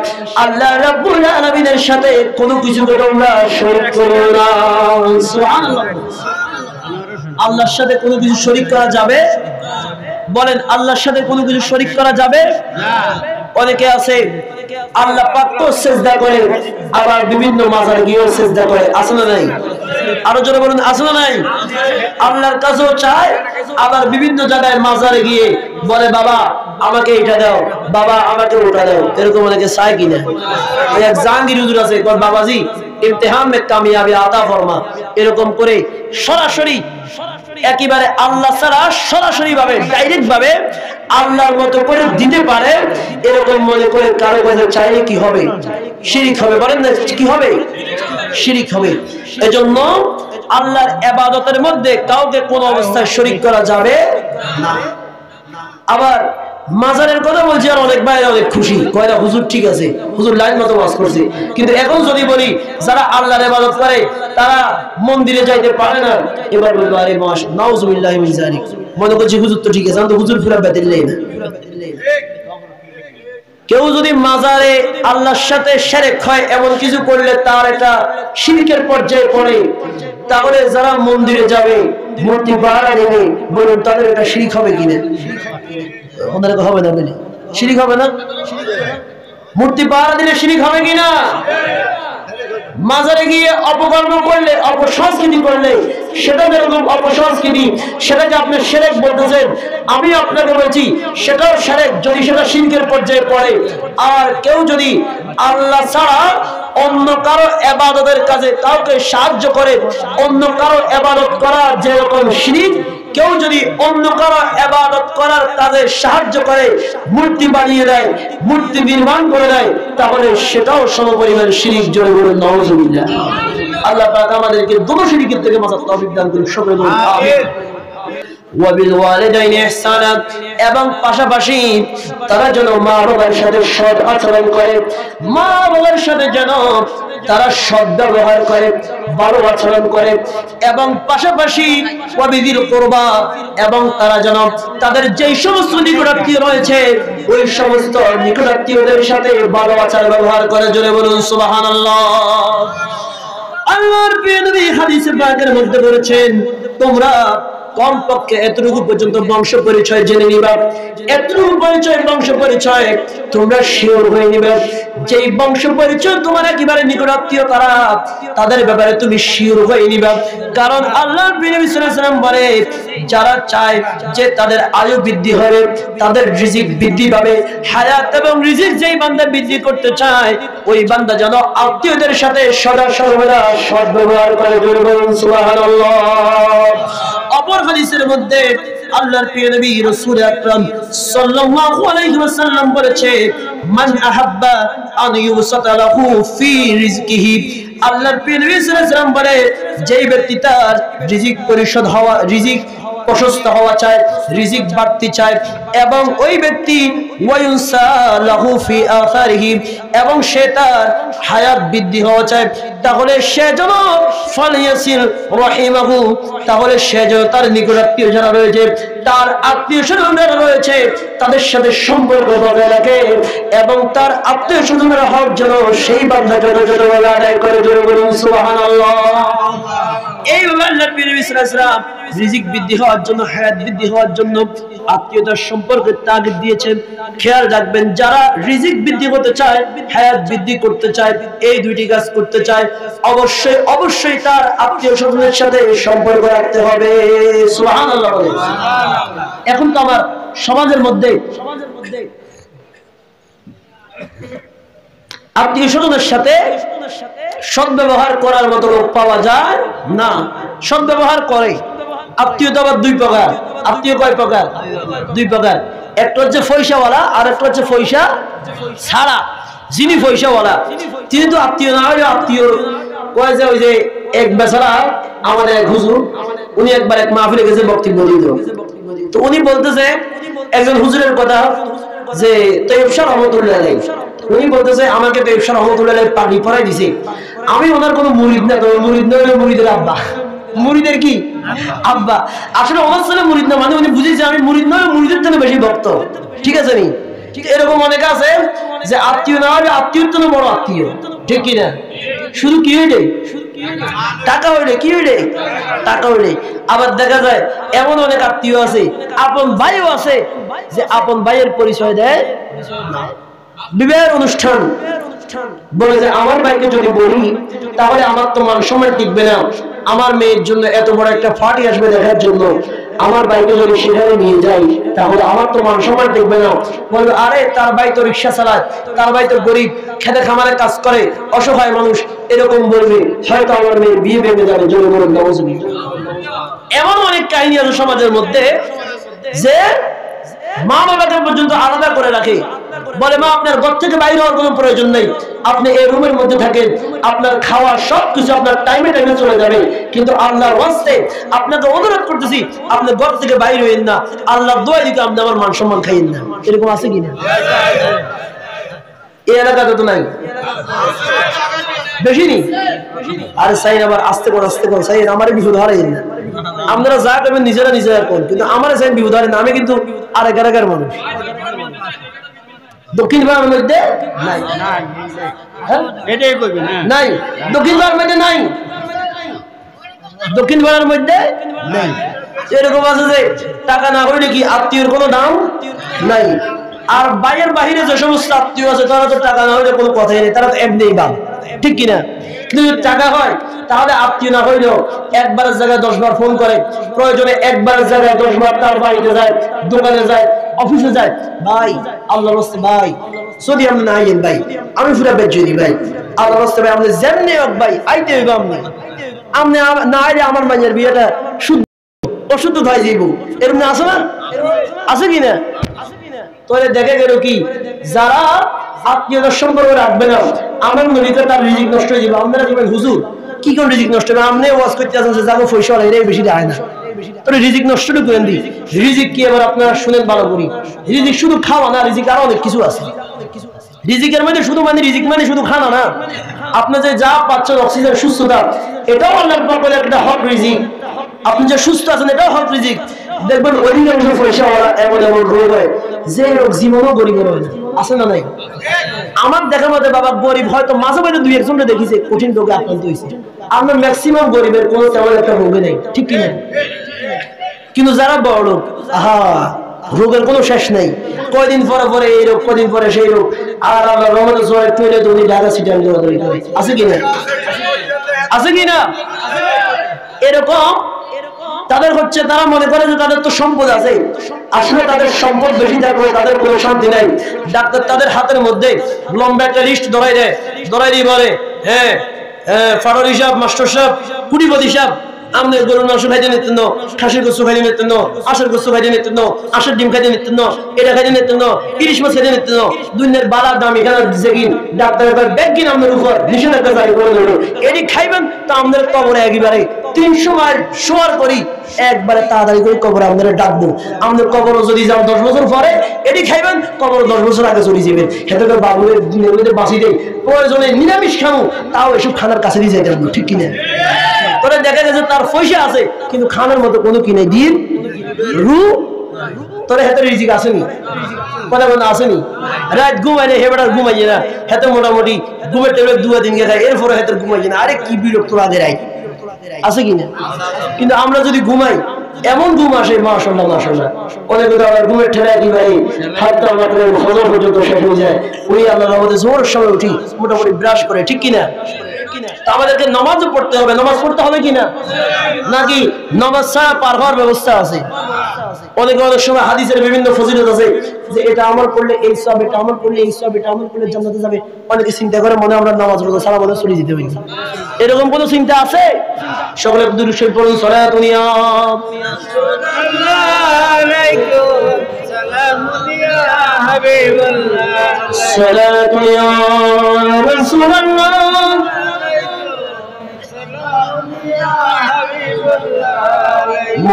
আল্লাহ রাব্বুল আলামিনের সাথে কোনো কিছু তোমরা শরীক করো না। সুবহানাল্লাহ। আল্লাহর সাথে কোনো কিছু শরীক করা যাবে? বলেন আল্লাহর সাথে কোনো কিছু শরীক করা যাবে না। অনেকে আছে আল্লাহ পাক তো সিজদা করে, আবার বিভিন্ন মাজার গিয়েও সিজদা করে, আছে না নাই? আরো জোরে বলুন, আছে না নাই? আল্লাহর কাছেও চায়, আবার বিভিন্ন জায়গায় মাজারে গিয়ে বলে বাবা আমাকে এটা দাও, বাবা আমাকে ওটা দাও। এরকম অনেকে চায় কিনা? এক জাহাঙ্গীর হুজুর আছে, বাবাজি ইমতিহান মে কামিয়াবি আতা ফরমা, এরকম করে সরাসরি একেবারে আল্লাহ ছাড়া সরাসরি ভাবে ডাইরেক্ট ভাবে আল্লাহর মতো করে দিতে পারে, এরকম মনে করে কারো কাছে চাইলে কি হবে? শিরিক হবে। বলেন না কি হবে? শিরিক হবে। এজন্য আল্লাহর ইবাদতের মধ্যে কাউকে কোনো অবস্থায় শরীক করা যাবে না। আবার মাজারের কথা বলছি আর অনেক ভাই অনেক খুশি, কয়টা হুজুর ঠিক আছে, হুজুর লাইন মতো ওয়াজ করছে। কিন্তু এখন যদি বলি যারা আল্লাহর ইবাদত করে তারা মন্দিরে যাইতে পারে না, এবার বলবো আরে নাউজুবিল্লাহি মিন যালিক, মনে করছি হুজুর তো ঠিক আছে, আমি তো হুজুর পুরা বেদিল্লাই না। কেউ যদি মাজারে আল্লাহর সাথে শিরক হয় এমন কিছু করলে তার এটা শিরকের পর্যায়ে পড়ে, তাহলে যারা মন্দিরে যাবে মূর্তি পাহারা দেবে, বলুন তাদের এটা শিরক হবে কিনা? ওনাদের হবে না, বলি শিরক হবে না? মূর্তি পাহারা দিলে শিরক হবে কিনা? মাজারে গিয়ে অপকর্ম করলে, অপসংস্কৃতি করলে, সেটা যেরকম অপসংস্কৃতি, সেটাকে আপনি শিরক বলতেছেন, আমি আপনাকে বলছি সেটাও শিরক যদি সেটা শিরকের পর্যায়ে পড়ে। আর কেউ যদি আল্লাহ ছাড়া অন্য কারো ইবাদতের কাজে কাউকে সাহায্য করে, অন্য কারো ইবাদত করা যেরকম শিরক, কেউ যদি অন্য কারো ইবাদত করার কাজে সাহায্য করে, মূর্তি বানিয়ে দেয়, মূর্তি নির্মাণ করে দেয়, তাহলে সেটাও সমপরিমাণ শিরক। জোরে বলুন নাউজুবিল্লাহ। আল্লাহ পাক আমাদেরকে দুটো শিরকের থেকে বাঁচার তৌফিক দান করুন, সকলে বলুন আমিন। ওয়াবিল ওয়ালিদাইনি ইহসানা, এবং পাশাপাশি তারা যেন মা বাবার সাথে সৎ আচরণ করে, মা বাবার সাথে যেন তারা সৎ ব্যবহার করে, ভালো আচরণ করে, এবং পাশাপাশি ওয়াবিদিল কুরবা, এবং তারা যেন তাদের যেই সমস্ত নিকটাত্মীয় রয়েছে ওই সমস্ত নিকটাত্মীয়দের সাথে ভালো আচার ব্যবহার করে। জোরে বলুন সুবহানাল্লাহ। আল্লাহর প্রিয় নবী হাদিসে পাকের মধ্যে বলেছেন তোমরা কমপক্ষে এতটুকু পর্যন্ত বংশ পরিচয় জেনে নিবা, এতটুকু পরিচয় বংশ পরিচয় তোমরা শিওর হয়ে নিবে। যেই বংশ পরিচয় তোমার একেবারে নিকটাত্মীয় তারা, তাদের ব্যাপারে তুমি শিওর হয়ে নিবা। কারণ আল্লাহর নবী সাল্লাল্লাহু আলাইহি ওয়াসাল্লাম বলে যারা চায় যে তাদের আয়ু বৃদ্ধি হবে, তাদের রিজিক বৃদ্ধি পাবে, হায়াত এবং রিজিক যেই বান্দা বৃদ্ধি করতে চায় ওই বান্দা যেন আত্মীয়দের সাথে সদা সর্বদা সৎ ব্যবহার করে। সুবহানাল্লাহ। অপর হাদিসের মধ্যে আল্লাহর প্রিয় নবী রাসূল আকরাম সাল্লাল্লাহু আলাইহি ওয়াসাল্লাম বলেছে মান আহাব্বা আন ইউসাতা লাহু ফি রিজকিহি, আল্লাহর প্রিয় নবী সাল্লাল্লাহু আলাইহি ওয়াসাল্লাম বলে যেই ব্যক্তি তার রিজিক পরিশোধ হওয়া, রিজিক প্রশস্ত হওয়া চায়, রিজিক বাড়তি চায়, এবং ওই ব্যক্তি ওয়ায়ুনসা লাহু ফি আখারিহি, এবং সে তার হায়াত বৃদ্ধি হওয়া চায়, তাহলে সে যেন ফালিয়াসিল রাহিমাহু, তাহলে সে যেন তার নিকটাত্মীয় যারা রয়েছে, তার আত্মীয় স্বজনরা রয়েছে, তাদের সাথে সম্পর্ক বজায় রাখে, এবং তার আত্মীয় স্বজনের হক যেন সেই বান্দা যথাযথভাবে আদায় করে। সুবহানাল্লাহ। এইভাবে আল্লাহর নবী সাল্লাল্লাহু আলাইহি ওয়াসাল্লাম রিজিক বৃদ্ধি হওয়ার জন্য, হায়াত বৃদ্ধি হওয়ার জন্য আত্মীয়তার সম্পর্কের তাগিদ দিয়েছেন। খেয়াল রাখবেন, যারা রিজিক বৃদ্ধি করতে চায়, হায়াত বৃদ্ধি করতে চায়, এই দুইটি কাজ করতে চায়, অবশ্যই অবশ্যই তার আত্মীয় স্বজনের সাথে সম্পর্ক রাখতে হবে। সুবহানাল্লাহ। এখন তো আমার সমাজের মধ্যে আত্মীয় স্বজনের সাথে সদ্ব্যবহার করার মতো লোক পাওয়া যায় না। সদ্ব্যবহার করে। আত্মীয়তা আবার দুই প্রকার। আত্মীয় কয় প্রকার? দুই প্রকার। একটা হচ্ছে পয়সাওয়ালা, আর একটা হচ্ছে পয়সা ছাড়া। যিনি পয়সাওয়ালা তিনি তো আত্মীয় না হলেও আত্মীয়। কয় যে ওই যে এক বেচারা আমাদের এক হুজুর, উনি একবার এক মাহফিলে গেছে বক্তব্য দিত, তো উনি বলতেছে একজন হুজুরের কথা যে তৈয়ব শাহ রহমাতুল্লাহ আলাইহি, উনি বলতেছে আমাকে তৈয়ব শাহ রহমাতুল্লাহ আলাইহি পাগড়ি পরাই দিছে। আমি ওনার কোনো মুরিদ না, তবে মুরিদ না হলে মুরিদের আব্বা। মুরিদের কি আব্বা? আসলে অবশ্যই মুরিদ না, মানে উনি বুঝেছে আমি মুরিদ নয়, মুরিদের থেকে বেশি ভক্ত। ঠিক আছে নি? এরকম অনেক আছে যে আত্মীয় না হলে আত্মীয়র থেকে বড় আত্মীয়। ঠিক কিনা? শুধু কি হইলে টাকা হইলে, কি হইলে টাকা হইলে। আবার দেখা যায় এমন অনেক আত্মীয় আছে, আপন ভাইও আছে, যে আপন ভাইয়ের পরিচয় দেয় না। বিবাহের অনুষ্ঠান বলে যে আমার ভাইকে যদি বলি তাহলে আমার তো মান সম্মান টিকবে না, আমার মেয়ের জন্য এত বড় একটা পার্টি আসবে দেখার জন্য, আমার ভাইকে যদি সেখানে নিয়ে যাই তাহলে আমার তো মান সম্মান টিকবে না। বলবে আরে তার ভাই তো রিক্সা চালায়, তার ভাই তো গরিব, খেতে খামারে কাজ করে, অসহায় মানুষ, এরকম বলবে, হয়তো আমার মেয়ের বিয়ে ভেঙে যাবে। জোরে বলুন নাউজুবিল্লাহ। এমন অনেক কাহিনী আছে সমাজের মধ্যে যে মা বাবাকে পর্যন্ত আলাদা করে রাখে, বলে মা আপনার ঘর থেকে বাইরে হওয়ার কোনো প্রয়োজন নেই, আপনি এই রুমের মধ্যে থাকেন, আপনার খাওয়া সবকিছু আপনার টাইমে টাইমে চলে যাবে, কিন্তু আল্লাহর ওয়াস্তে আপনাকে অনুরোধ করতেছি আপনি ঘর থেকে বাইরে হইেন না, আল্লাহর দোয়া দিকে আপনি আমার মান সম্মান খাইয়েন না। এরকম আছে কিনা? এই এলাকাতে তো নাই, বেশি নি। আরে সাইন আবার আস্তে করে সাইন আমার বিপদ হারাইয়েন না। আপনারা যা করবেন নিজেরা নিজেরা করুন, কিন্তু আমার সাইন বিপদ হারেন না। আমি কিন্তু আরেক এলাকার মানুষ। দক্ষিণ ভারতের মধ্যে নাই, নাই দক্ষিণ ভারতের মধ্যে নাই, দক্ষিণ ভারতের মধ্যে নাই। এরকম আছে যে টাকা না হইলে কি আত্মীয়র কোনো দাম নাই। আর বাইরের বাহিরে যে সমস্ত আত্মীয় আছে তারা তো টাকা না হইলে কোনো কথাই নেই, তারা তো এমনি বাম। ঠিক কিনা? কিন্তু যদি টাকা হয় তাহলে আত্মীয় না হইলেও একবারের জায়গায় 10 বার ফোন করে, প্রয়োজনে একবারের জায়গায় 10 বার তার বাড়িতে যায়, দোকানে যায়, অফিসে যায়, ভাই আল্লাহর রাস্তে ভাই যদি আপনি না আইয়েন ভাই আমি পুরা বেচ দিই ভাই, আল্লাহর রাস্তে ভাই আপনি যেমনি হোক ভাই আইতে হইব, আপনি না আইলে আমার মাইয়ের বিয়েটা শুদ্ধ অশুদ্ধ হয়ে যাইব। এরকম আছে না? আছে কিনা? তাহলে দেখে গেল কি যারা আত্মীয়তার সম্পর্ক রাখবে না, আমার নদীতে তার রিজিক নষ্ট হয়ে যাবে। আপনারা কি হুজুর কি কোন রিজিক নষ্ট হবে? আপনি ওয়াজ করতে আছেন যে যাবো পয়সা এরাই বেশি দেয় না, তাহলে রিজিক নষ্টটা করেন দি। রিজিক কি এবার আপনারা শুনেন ভালো করি, রিজিক শুধু খাওয়া না, রিজিক আরো অনেক কিছু আছে। রিজিকের মধ্যে শুধু মানে রিজিক মানে শুধু খানা না, আপনি যে যা পাচ্ছেন অক্সিজেন, সুস্থতা, এটাও আল্লাহর পক্ষ একটা হক রিজিক। আপনি যে সুস্থ আছেন এটাও হক রিজিক। দেখবেন অধিকাংশ পয়সাওয়ালা এমন এমন রোগ হয় যে রোগ জীবনও গরিবের হয় না, আছে না নাই? আমার দেখার মধ্যে বাবা গরিব হয়তো মাঝে মাঝে 2-1জনকে দেখিছে কঠিন রোগে আক্রান্ত হয়েছে, আপনার ম্যাক্সিমাম গরিবের কোনো তেমন একটা রোগে নেই। ঠিক কিনা? কিন্তু যারা বড় লোক, আহা রোগের কোনো শেষ নেই, কয়দিন পরে পরে এই রোগ, কয়দিন পরে সেই রোগ, আর আল্লাহ রহমতে জয় তুলে তো উনি ঢাকা সিটার দৌড়াদৌড়ি করে। আছে কিনা? আছে কিনা? এরকম তাদের হচ্ছে, তারা মনে করে যে তাদের তো সম্পদ আছে, আসলে তাদের সম্পদ বেশি থাকলে তাদের কোনো শান্তি নাই। ডাক্তার তাদের হাতের মধ্যে লম্বা একটা লিস্ট ধরাই দিয়ে বলে হ্যাঁ ফারুক হিসাব, মাস্টার সাহেব, কুড়িপতি সাহেব, আমাদের গরুর মাংস খাইতে নিতেন না, খাসির গোস্ত খাইতে নিতেন না, আষের গোস্ত খাইতে নিতেন না, আষের ডিম খাইতে নিতেন না, এটা খাইতে নিতেন না, ইলিশ মাছ খাইতে নিতেন না। দুনিয়ার বালার দাম এখানে দিছে কি ডাক্তারের ব্যাগিন আমাদের উপর নিষেধাজ্ঞা জারি করে দিল, এটি খাইবেন তো আমাদের কবরে একেবারে 300 মাইল শোয়ার করি একবারে তাড়াতাড়ি করে কবরে আমাদের ডাকবো। আমাদের কবর যদি যাও 10 বছর পরে এটি খাইবেন, কবর 10 বছর আগে চলে যাবেন। হেতে করে বাবুদের দিনের বাঁচি দেয়, প্রয়োজনে নিরামিষ খাবো, তাও এসব খানার কাছে দিয়ে যাইতে পারবো, ঠিক কিনা? তোরা দেখা গেছে তার পয়সা আছে কিন্তু খানার মতো কোনো কিনে দিন রু তোর হাতে রিজিক আসেনি, কথা বলে আসেনি। রাত ঘুমাইলে হেবেটার ঘুমাইয়ে না, হাতে মোটামুটি ঘুমের টেবিলে 2 দিন খায়, এরপরে হাতের ঘুমাইয়ে না। আরে কি বিরক্ত লাগে রাই, আছে কিনা? কিন্তু আমরা যদি ঘুমাই এমন ঘুম আসে মাশাআল্লাহ মাশাআল্লাহ, অনেক আবার ঘুমের ঠেলায় কি ভাই হাতটা আমাদের হজম পর্যন্ত শেষ হয়ে যায়। ওই আল্লাহর রহমতে জোরের সময় উঠি, মোটামুটি ব্রাশ করে, ঠিক কিনা? আমাদেরকে নামাজও পড়তে হবে, নামাজ পড়তে হবে কিনা? নাকি নামাজ ছাড়া পার হওয়ার ব্যবস্থা আছে? অনেক সময় হাদিসের বিভিন্ন ফজিলত আছে যে এটা আমল করলে এই সব, এটা আমল করলে এই সব, এটা আমল করলে জান্নাতে যাবে। অনেকে চিন্তা করে মনে আমরা নামাজ পড়বো সারা বছর চলে যেতে পারি, এরকম কোনো চিন্তা আছে? সকলে দুরূদ শরীফ পড়ুন, সালাতুন ইয়া সালাতুন ইয়া রাসূলুল্লাহ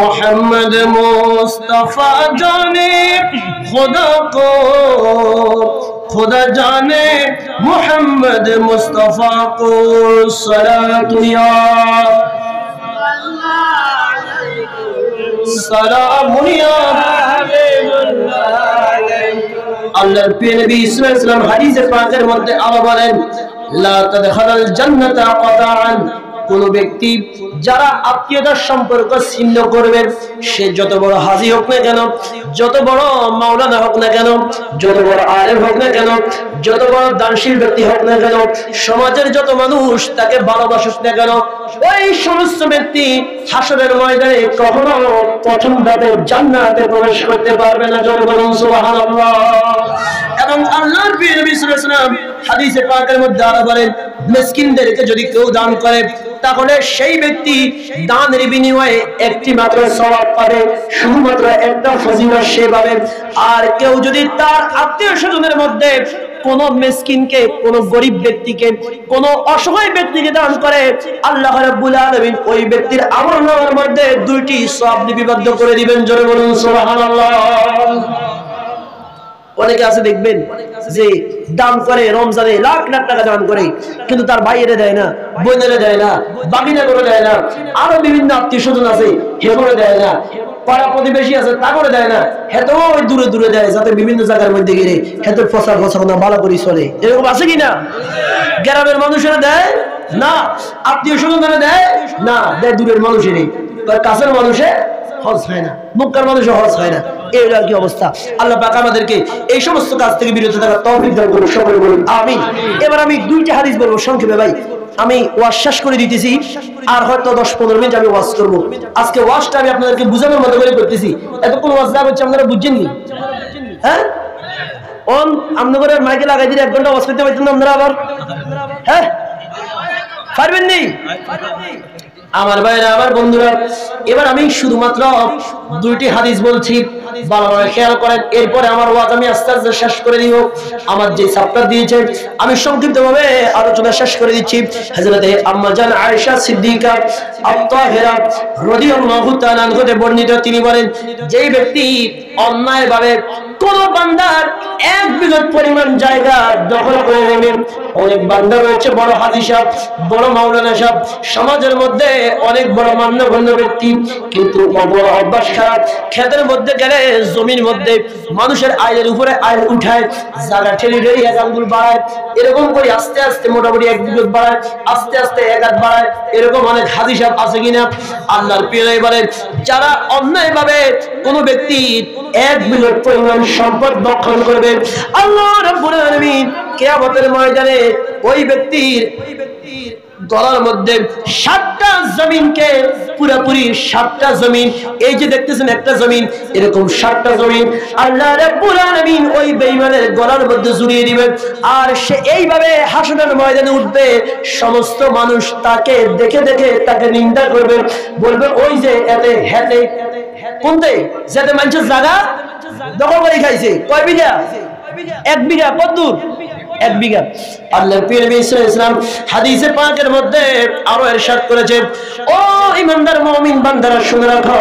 मोहम्मद मुस्तफा जाने खुदा को, खुदा जाने मोहम्मद मुस्तफा को सलात या सलाम या আল্লাহর প্রিয় নবী সাল্লাল্লাহু আলাইহি ওয়াসাল্লাম হাদিসে পাকের মধ্যে আরো বলেন, লা তাদখালুল জান্নাতা কাতাআন, কোন ব্যক্তি যারা আত্মীয়তার সম্পর্ক ছিন্ন করবেন, সে যত বড় হাজী হোক না কেন, যত বড় মাওলানা হোক না কেন, যত বড় আলেম হোক না কেন, যত বড় দানশীল ব্যক্তি হোক না কেন, সমাজের যত মানুষ তাকে ভালোবাসুক না কেন, ওই সমস্ত ব্যক্তি হাসরের ময়দানে কখনো প্রথম ধাপে জান্নাতে প্রবেশ করতে পারবে না। জোরে বলুন সুবহানাল্লাহ। এবং আল্লাহর নবী সাল্লাল্লাহু আলাইহি ওয়াসাল্লাম হাদিসে পাকের মধ্যে আরো বলেন, মিসকিনদেরকে যদি কেউ দান করে তাহলে সেই ব্যক্তি দানের বিনিময়ে একটি মাত্র সওয়াব পাবে, শুধুমাত্র একটা ফজিলত সে পাবে। আর কেউ যদি তার আত্মীয়স্বজনের মধ্যে কোন মিসকিনকে, কোন গরিব ব্যক্তিকে, কোন অসহায় ব্যক্তিকে দান করে, আল্লাহ রাব্বুল আলামিন ওই ব্যক্তির আমলনামার মধ্যে 2টি সওয়াব লিপিবদ্ধ করে দিবেন। জোরে বলুন সুবহানাল্লাহ। অনেকে আছে দেখবেন যে দান করে, রমজানে লাখ লাখ টাকা দান করে, কিন্তু তার ভাইয়েরে দেয় না, বোনেরে দেয় না, বাগিনা করে দেয় না, আরো বিভিন্ন আত্মীয় স্বজন আছে হে করে দেয় না, পাড়া প্রতিবেশী আছে তা করে দেয় না, হেতো ওই দূরে দূরে দেয় যাতে বিভিন্ন জায়গার মধ্যে গিয়ে হেতো প্রচার প্রচারণা ভালো করে চলে। এরকম আছে কিনা? গ্রামের মানুষেরা দেয় না, আত্মীয় স্বজনরা দেয় না, দেয় দূরের মানুষেরই, কাছের মানুষে হজ হয় না, মক্কার মানুষের হজ হয় না। এই আর কি অবস্থা। আল্লাহ পাক আমাদেরকে এই সমস্ত কাজ থেকে বিরত থাকার তৌফিক দান করুন, সকলে বলুন আমিন। এবার আমি 2টি হাদিস বলবো সংক্ষেপে ভাই, আমি ওয়াজ শেষ করে দিতেছি, আর হয়তো 10-15 মিনিট আমি ওয়াজ করবো। আজকে ওয়াজটা আমি আপনাদেরকে বুঝানোর মতো করে করতেছি, এতক্ষণ ওয়াজ যা হচ্ছে আপনারা বুঝছেননি? হ্যাঁ, আপনাদের মাইকে লাগাই দিলে 1 ঘন্টা ওয়াজ করতে পারতেন না আপনারা আবার? হ্যাঁ, পারবেন নি? আমার ভাইরা, আমার বন্ধুরা, এবার আমি শুধুমাত্র 2টি হাদিস বলছি, ভালোভাবে খেয়াল করেন। এরপরে আমার ওয়াজ আমি আস্তে আস্তে শেষ করে দিব। আমার যে চ্যাপ্টার দিয়েছে আমি সংক্ষিপ্তভাবে আলোচনা শেষ করে দিচ্ছি। হযরত আম্মা জান আয়েশা সিদ্দিকা আত-তাহিরা রাদিয়াল্লাহু তাআলা আনহা হতে বর্ণিত, তিনি বলেন, যেই ব্যক্তি অন্যায়ভাবে কোন বান্দার 1 বিঘত পরিমাণ জায়গা দখল করে নেবেন, অনেক বান্দা রয়েছে, বড় হাজী সাহেব, বড় মাওলানা সাহেব, সমাজের মধ্যে অনেক বড় মান্যগণ্য ব্যক্তি, কিন্তু বড় অভ্যাস খারাপ, ক্ষেতের মধ্যে গেলে জমির মধ্যে মানুষের আয়ের উপরে আয় উঠায়, জায়গা ঠেলে ঠেলে 1 আঙ্গুল বাড়ায়, এরকম করে আস্তে আস্তে মোটামুটি 1 বিঘত বাড়ায়, আস্তে আস্তে 1 হাত বাড়ায়, এরকম অনেক হাজী সাহেব আছে কিনা? আল্লাহর প্রিয় বলেন, যারা অন্যায়ভাবে কোন ব্যক্তি 1 বিঘত পরিমাণ সম্পদ দখল করবে, আল্লাহ রাব্বুল আলামিন কিয়ামতের ময়দানে ওই ব্যক্তির গলার মধ্যে 7টা জমিনকে পুরোপুরি 7টা জমিন, এই যে দেখতেছেন একটা জমিন, এরকম 7টা জমিন আল্লাহ রাব্বুল আলামিন ওই বেঈমানের গলার মধ্যে জড়িয়ে দিবেন। আর সে এইভাবে হাসরের ময়দানে উঠবে, সমস্ত মানুষ তাকে দেখে দেখে তাকে নিন্দা করবে, বলবে ওই যে এতে হেতে কোনতে যেতে মানুষের জায়গা দখল করে খাইছে, কয় বিঘা? 1 বিঘা। কত দূর? 1 বিঘা। আল্লাহর নবী সাল্লাল্লাহু আলাইহি ওয়াসাল্লাম হাদিসে পাকের মধ্যে আরো ইরশাদ করেছেন, ও ঈমানদার মুমিন বান্দারা শুনে রাখো,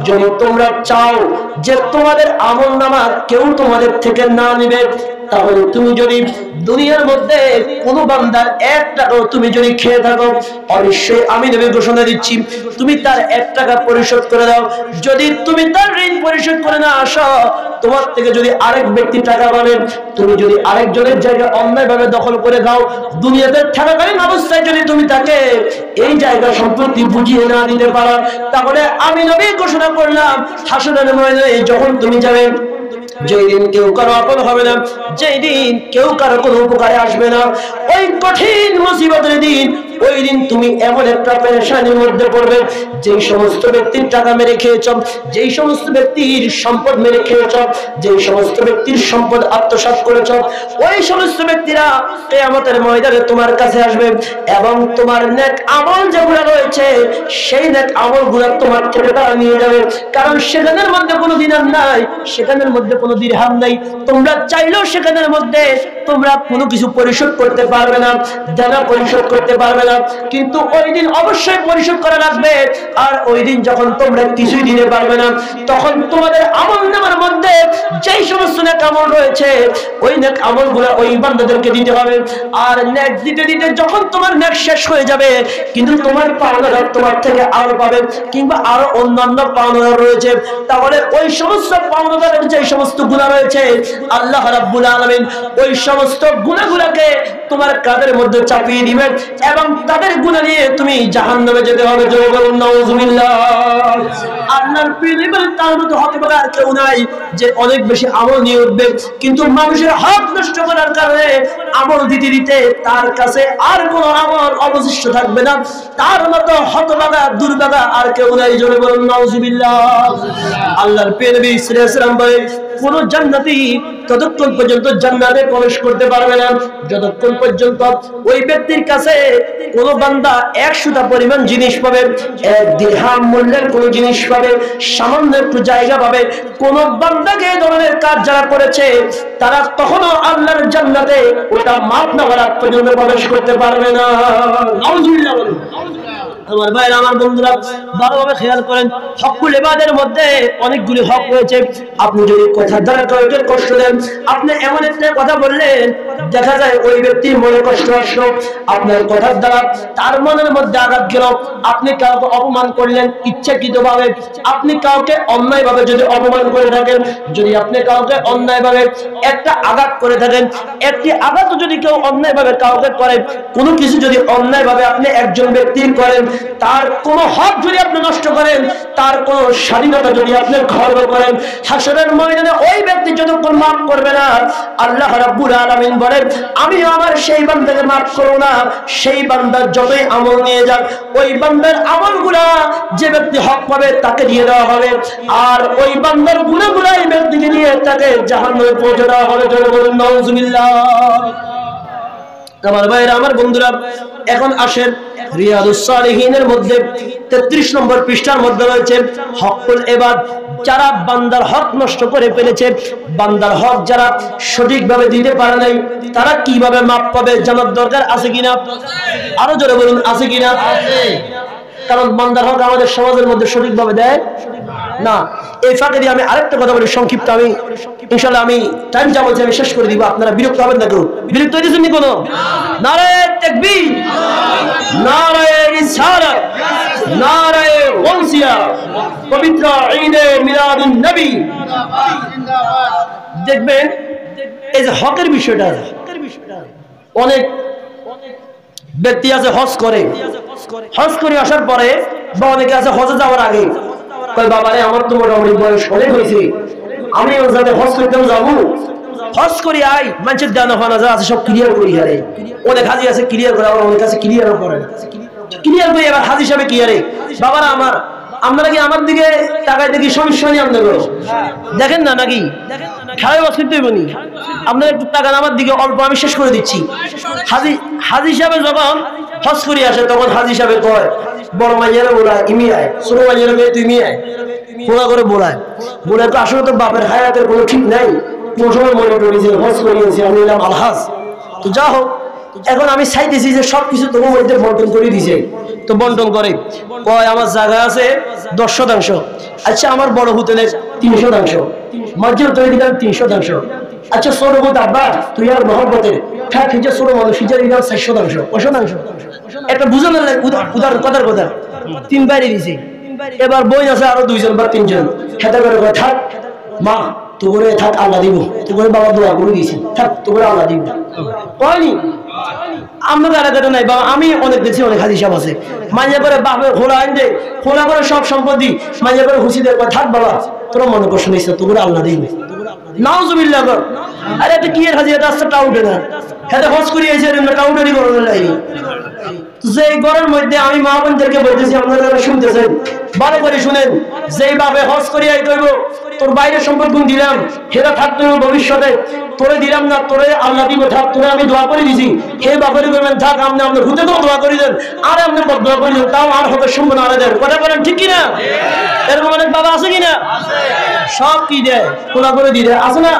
যদি তোমরা চাও যে তোমাদের আমলনামা কেউ তোমাদের থেকে না নেবে, তাহলে তুমি যদি দুনিয়ার মধ্যে কোন বান্দার 1 টাকাও তুমি যদি খেয়ে থাকো, অবশ্যই আমি নবী ঘোষণা দিচ্ছি তুমি তার 1 টাকা পরিশোধ করে দাও। যদি তুমি তার ঋণ পরিশোধ করে না আসো, তোমার থেকে যদি আরেক ব্যক্তি টাকা পাবেন, তুমি যদি আরেকজনের জায়গা অন্যায়ভাবে দখল করে দাও, দুনিয়াতে থাকাকালীন অবস্থায় যদি তুমি তাকে এই জায়গা সম্পত্তি বুঝিয়ে না দিতে পারো, তাহলে আমি নবী ঘোষণা করলাম হাসরের ময়দানে যখন তুমি যাবে, যেই দিন কেউ কারো আপন হবে না, যেই দিন কেউ কারো কোনো উপকারে আসবে না, ওই কঠিন মুসিবতের দিন, ওই দিন তুমি এমন একটা পেরেশানির মধ্যে পড়বে, যেই সমস্ত ব্যক্তির টাকা মেরে খেয়েছ, যেই সমস্ত ব্যক্তির সম্পদ মেরে খেয়েছ, যেই সমস্ত ব্যক্তির সম্পদ আত্মসাৎ করেছ, ওই সমস্ত ব্যক্তিরা কিয়ামতের ময়দানে তোমার কাছে আসবে এবং তোমার নেক আমল যেগুলো রয়েছে সেই নেক আমলগুলো তোমার থেকে তারা নিয়ে যাবে। কারণ সেখানের মধ্যে কোনো দিনার নাই, সেখানের মধ্যে কোনো দিরহাম নাই, তোমরা চাইলেও সেখানের মধ্যে তোমরা কোনো কিছু পরিশোধ করতে পারবে না, দেনা পরিশোধ করতে পারবে না, কিন্তু ওই দিন অবশ্যই পরিশোধ করা লাগবে। আর ওই দিন যখন তোমরা কিছুই দিতে পারবে না, তখন তোমাদের আমলনামার মধ্যে যেই সমস্ত নেক আমল রয়েছে ওই নেক আমলগুলো ওই বান্দাদেরকে দিতে হবে। আর নেক দিতে দিতে যখন তোমার নেক শেষ হয়ে যাবে, কিন্তু তোমার পাওনাদার তোমার থেকে আরো পাবে, কিংবা আরো অন্যান্য পাওনাদার রয়েছে, তাহলে ওই সমস্ত পাওনাদারের যে সমস্ত গুনাহ রয়েছে আল্লাহ রাব্বুল আলামিন ওই সমস্ত গুনাহগুলোকে তোমার কাঁধের মধ্যে চাপিয়ে দিবেন এবং তাদের গুনাহ নিয়ে তুমি জাহান্নামে যেতে হবে। জোরে বলুন নাউজুবিল্লাহ। আল্লাহর পৃথিবীর তার মতো হতভাগা আর কেউ নাই যে অনেক বেশি আমল নিয়ে উঠবে, কিন্তু মানুষের হক নষ্ট করার কারণে আমল দিতে দিতে তার কাছে আর কোনো আমল অবশিষ্ট থাকবে না। তার মতো হতভাগা দুর্ভাগা আর কেউ নাই। জোরে বলুন নাউজুবিল্লাহ। আল্লাহর নবী সাল্লাল্লাহু আলাইহি ওয়াসাল্লাম বলেন, কোন জান্নাতি ততক্ষণ পর্যন্ত জান্নাতে প্রবেশ করতে পারবে না যতক্ষণ পর্যন্ত ওই ব্যক্তির কাছে কোন বান্দা 100টা পরিমাণ জিনিস পাবে, 1 দিরহাম মূল্যের কোন জিনিস পাবে, সামান্য একটু জায়গা পাবে। কোন বান্দাকে এই ধরনের কাজ যারা করেছে তারা কখনো আল্লাহর জান্নাতে ওটা মাপ না করা পর্যন্ত প্রবেশ করতে পারবে না। নাউজুবিল্লাহ বলুন। আমার ভাইরা, আমার বন্ধুরা, ভালোভাবে খেয়াল করেন, হকুল ইবাদের মধ্যে অনেকগুলি হক রয়েছে। আপনি যদি কথার দ্বারা কাউকে কষ্ট দেন, আপনি এমন একটা কথা বললেন, দেখা যায় ওই ব্যক্তির মনে কষ্ট আসলো, আপনার কথার দ্বারা তার মনের মধ্যে আঘাত গেল, আপনি কাউকে অপমান করলেন ইচ্ছাকৃতভাবে, আপনি কাউকে অন্যায়ভাবে যদি অপমান করে থাকেন, যদি আপনি কাউকে অন্যায়ভাবে একটা আঘাত করে থাকেন, একটি আঘাত যদি কেউ অন্যায়ভাবে কাউকে করে, কোনো কিছু যদি অন্যায়ভাবে আপনি একজন ব্যক্তির করেন, তার কোন হক যদি আপনি নষ্ট করেন, তার কোন স্বাধীনতা যদি আপনি খর্ব করেন, হাসরের ময়দানে ওই ব্যক্তি যতক্ষণ মাফ করবে না, আল্লাহ রাব্বুল আলামিন বলেন আমি আমার সেই বান্দাকে মাফ করব না। সেই বান্দার যতই আমল নিয়ে যাক, ওই বান্দার আমলগুলা যে ব্যক্তি হক পাবে তাকে দিয়ে দেওয়া হবে, আর ওই বান্দার গুনাহগুলা এই ব্যক্তিকে নিয়ে তাকে জাহান্নামে পৌঁছে দেওয়া হবে। জোরে বলুন নাউজুবিল্লাহ। আমার ভাইরা, আমার বন্ধুরা, এখন আসেন রিয়াদুস সালিহিনের মধ্যে 33 নম্বর পৃষ্ঠার মধ্যে রয়েছে হকুল ইবাদ। যারা বান্দার হক নষ্ট করে ফেলেছে, বান্দার হক যারা সঠিকভাবে দিতে পারে নাই, তারা কিভাবে মাপ পাবে জানার দরকার আছে কিনা? আরো জোরে বলুন, আছে কিনা? কারণ বান্দার হক আমাদের সমাজের মধ্যে সঠিকভাবে দেয় না। এই ফাঁকে দিয়ে আমি আরেকটা কথা বলি সংক্ষিপ্ত, আমি ইনশাআল্লাহ আমি টাইম যা বলছি আমি শেষ করে দিব, আপনারা বিরক্ত হবেন না। কেউ বিরক্ত হইতেছেন নি? কোনো নারায়ে তাকবীর, নারায়ে রিসালাত, নারায়ে গাউসিয়া, পবিত্র ঈদে মিলাদুন নবী। দেখবেন এই যে হকের বিষয়টা, অনেক ব্যক্তি আছে হজ করে, হজ করে আসার পরে, বা অনেকে আছে হজে যাওয়ার আগে কয় বাবারে আমার তো মোটামুটি বয়স অনেক হয়েছে, আমি যাতে হজ করতে যাবো হজ করি আই মানুষের দেওয়া ফানা যা আছে সব ক্লিয়ার করি হারে অনেক হাজি আছে ক্লিয়ার করে আবার অনেক আছে ক্লিয়ারও করে ক্লিয়ার করে এবার হাজি সাহেব কি আরে বাবারা আমার আপনারা কি আমার দিকে টাকায় দেখি সমস্যা নেই আপনাদের দেখেন না নাকি খেলায় বাস করতে হইব নি আপনার একটু টাকা আমার দিকে অল্প আমি শেষ করে দিচ্ছি হাজি সাহেব যখন হজ করি আসে তখন হাজি সাহেব কয় বড় মাইয়ারে বলায় ইমি আয় ছোট মাইয়ারে মেয়ে তুই মি আয় পোড়া করে বলায় বলে তো আসলে তো বাপের হায়াতের কোনো ঠিক নাই কোন সময় মনে করেছি হজ করিয়েছি আমি এলাম আলহাজ তো যা হোক এখন আমি চাইতেছি যে সবকিছু তোমার মধ্যে বন্টন করে দিছে তো বন্টন করে কয় আমার জায়গা আছে 10%, আচ্ছা আমার বড় হোটেলের 300%, মসজিদ তৈরি দিলাম 300%, আচ্ছা ছোট বোধ আব্বা তুই আর মহব্বতের ঠাক হিজে ছোট মানুষ হিজে দিলাম 400%, একটা বুঝে না উদার কথার কথা 3 বাইরে দিছে এবার বই আছে আরো 2 জন বা 3 জন খেতে করে থাক মা তোরে থাক আল্লাহ দিব তোরে বাবা দোয়া করে দিয়েছি থাক তোরে আল্লাহ দিব কয়নি আমরা এলাকাটা নাই বাবা আমি অনেক দেখছি অনেক হাজি সাহেব আছে মাইয়া করে বাপের খোলা আইন দে খোলা করে সব সম্পত্তি মাইয়া করে হুসি দেয় থাক বাবা তোরা মনে করছো নিস তোরে আল্লাহ দিব নাউজুবিল্লাহ কর আরে এটা কি এর হাজি এটা আসছে টাউটে না হেতে হজ করি এসে টাউটারি করতে লাইনি যে ঘরের মধ্যে আমি মা বোনদেরকে বলতেছি আপনারা শুনতেছেন ভালো করে শুনেন যেই ভাবে হজ করি আই করব তোর বাইরে সম্পদ গুণ দিলাম সেটা থাকতে ভবিষ্যতে তোরে দিলাম না তোরে আল্লাহ দিব থাক তোরে আমি দোয়া করে দিছি হে বাবারি করবেন থাক আপনি আপনার হুতে তো দোয়া করে দেন আর আপনি দোয়া করে দেন তাও আর হবে সম্মান আরে দেন কথা বলেন ঠিক কিনা এরকম অনেক বাবা আছে কিনা সব কি দেয় খোলা করে দিয়ে দেয় আছে না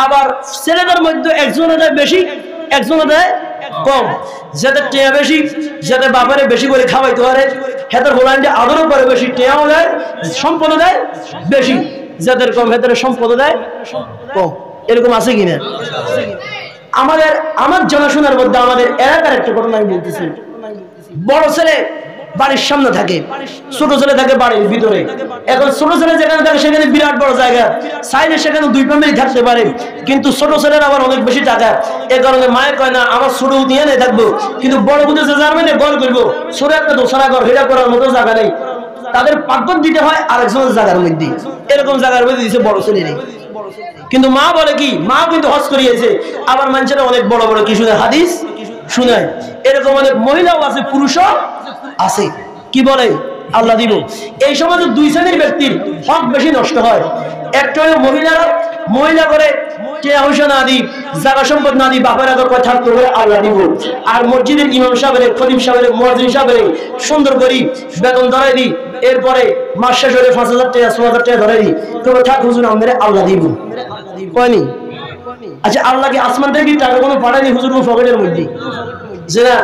আবার ছেলেদের মধ্যে একজনে দেয় বেশি একজনে দেয় কম যাদের টেয়া বেশি যাদের বাবারে বেশি করে খাওয়াইতে পারে হেদের হোলান্ডে আদরও করে বেশি টেয়াও দেয় সম্পদ দেয় বেশি যাদের কম হেদের সম্পদ দেয় কম এরকম আছে কিনা আমার জানাশোনার মধ্যে আমাদের এলাকার একটা ঘটনা আমি বলতেছি বড় ছেলে বাড়ির সামনে থাকে ছোট ছেলে থাকে বাড়ির ভিতরে এখন ছোট ছেলে যেখানে থাকে সেখানে বিরাট বড় জায়গা চাইলে সেখানে 2 ফ্যামিলি থাকতে পারে কিন্তু ছোট ছেলের আবার অনেক বেশি টাকা এই কারণে মায়ের কয় না আমার ছোট নিয়ে নেই থাকবো কিন্তু বড় বুঝে যে যার মানে ঘর করবো ছোট একটা দোসরা ঘর হেরা করার মতো জায়গা নেই তাদের পাকঘর দিতে হয় আরেকজনের জায়গার মধ্যে এরকম জায়গার মধ্যে দিয়েছে বড় ছেলে নেই কিন্তু মা বলে কি মা কিন্তু হজ করিয়েছে আবার মানুষেরা অনেক বড় বড় কি শুনে হাদিস শুনায় এরকম অনেক মহিলাও আছে পুরুষও আছে কি বলে আল্লাহ দিব এই সমাজে 2 শ্রেণীর ব্যক্তির হক বেশি নষ্ট হয় একটা হলো মহিলা করে টিয়া পয়সা না দি জায়গা সম্পদ না দি বাপের আগে কথা করে আল্লাহ দিব আর মসজিদের ইমাম সাহেবের খতিব সাহেবের মুয়াজ্জিন সাহেবের সুন্দর করে বেতন ধরাই দি এরপরে মাস শেষ হলে 5000 টাকা 6000 টাকা ধরাই দি তবে থাক হুজুর আমরা আল্লাহ দিব কয়নি আচ্ছা আল্লাহ কি আসমান থেকে টাকা কোনো পাঠায়নি হুজুর পকেটের মধ্যে যে না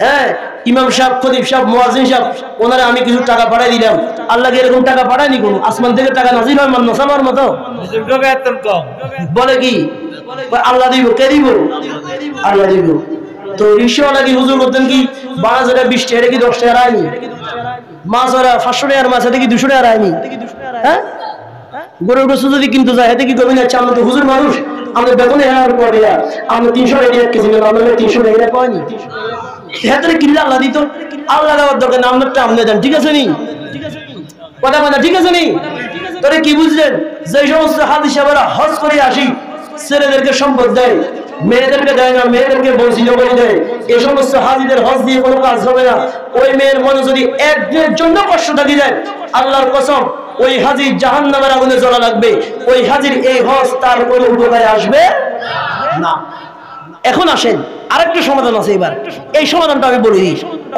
হ্যাঁ ইমাম সাহেব খতিব সাহেব মুয়াজ্জিন সাহেব ওনারা আমি কিছু টাকা পাঠাই দিলাম আল্লাহকে এরকম টাকা পাঠায়নি কোনো আসমান থেকে টাকা নাজিল হয় মান নসাবার মতো বলে কি আল্লাহ দিব কে দিব আল্লাহ দিব তো রিক্সাওয়ালা কি হুজুর করতেন কি 12,000 20 টাকা কি 10 টাকা আয়নি মাছ ওরা 500 টাকার মাছ এতে কি 200 টাকা আয়নি হ্যাঁ গরুর গোশত যদি কিনতে যায় এতে কি কমে যাচ্ছে আমরা তো হুজুর মানুষ আমরা বেতনে হার করে আমরা 300 টাকা কেজি নিলাম আমরা 300 টাকা পাইনি হেতরে কিল্লা আল্লাহ দিত আল্লাহ দেওয়ার দরকার নামটা আপনি দেন ঠিক আছে নি কথা কথা ঠিক আছে নি তোরে কি বুঝলেন যে সমস্ত হাজি সাহেবরা হজ করে আসি ছেলেদেরকে সম্পদ দেয় মেয়েদেরকে দেয় না মেয়েদেরকে বঞ্চিত করে দেয় এই সমস্ত হাজিদের হজ দিয়ে কোনো কাজ হবে না ওই মেয়ের মনে যদি একদিনের জন্য কষ্ট থাকি যায় আল্লাহর কসম ওই হাজি জাহান্নামের আগুনে জ্বলা লাগবে ওই হাজির এই হজ তার কোনো উপকারে আসবে না এখন আসেন আরেকটা সমাধান আছে এবার এই সমাধানটা আমি বলি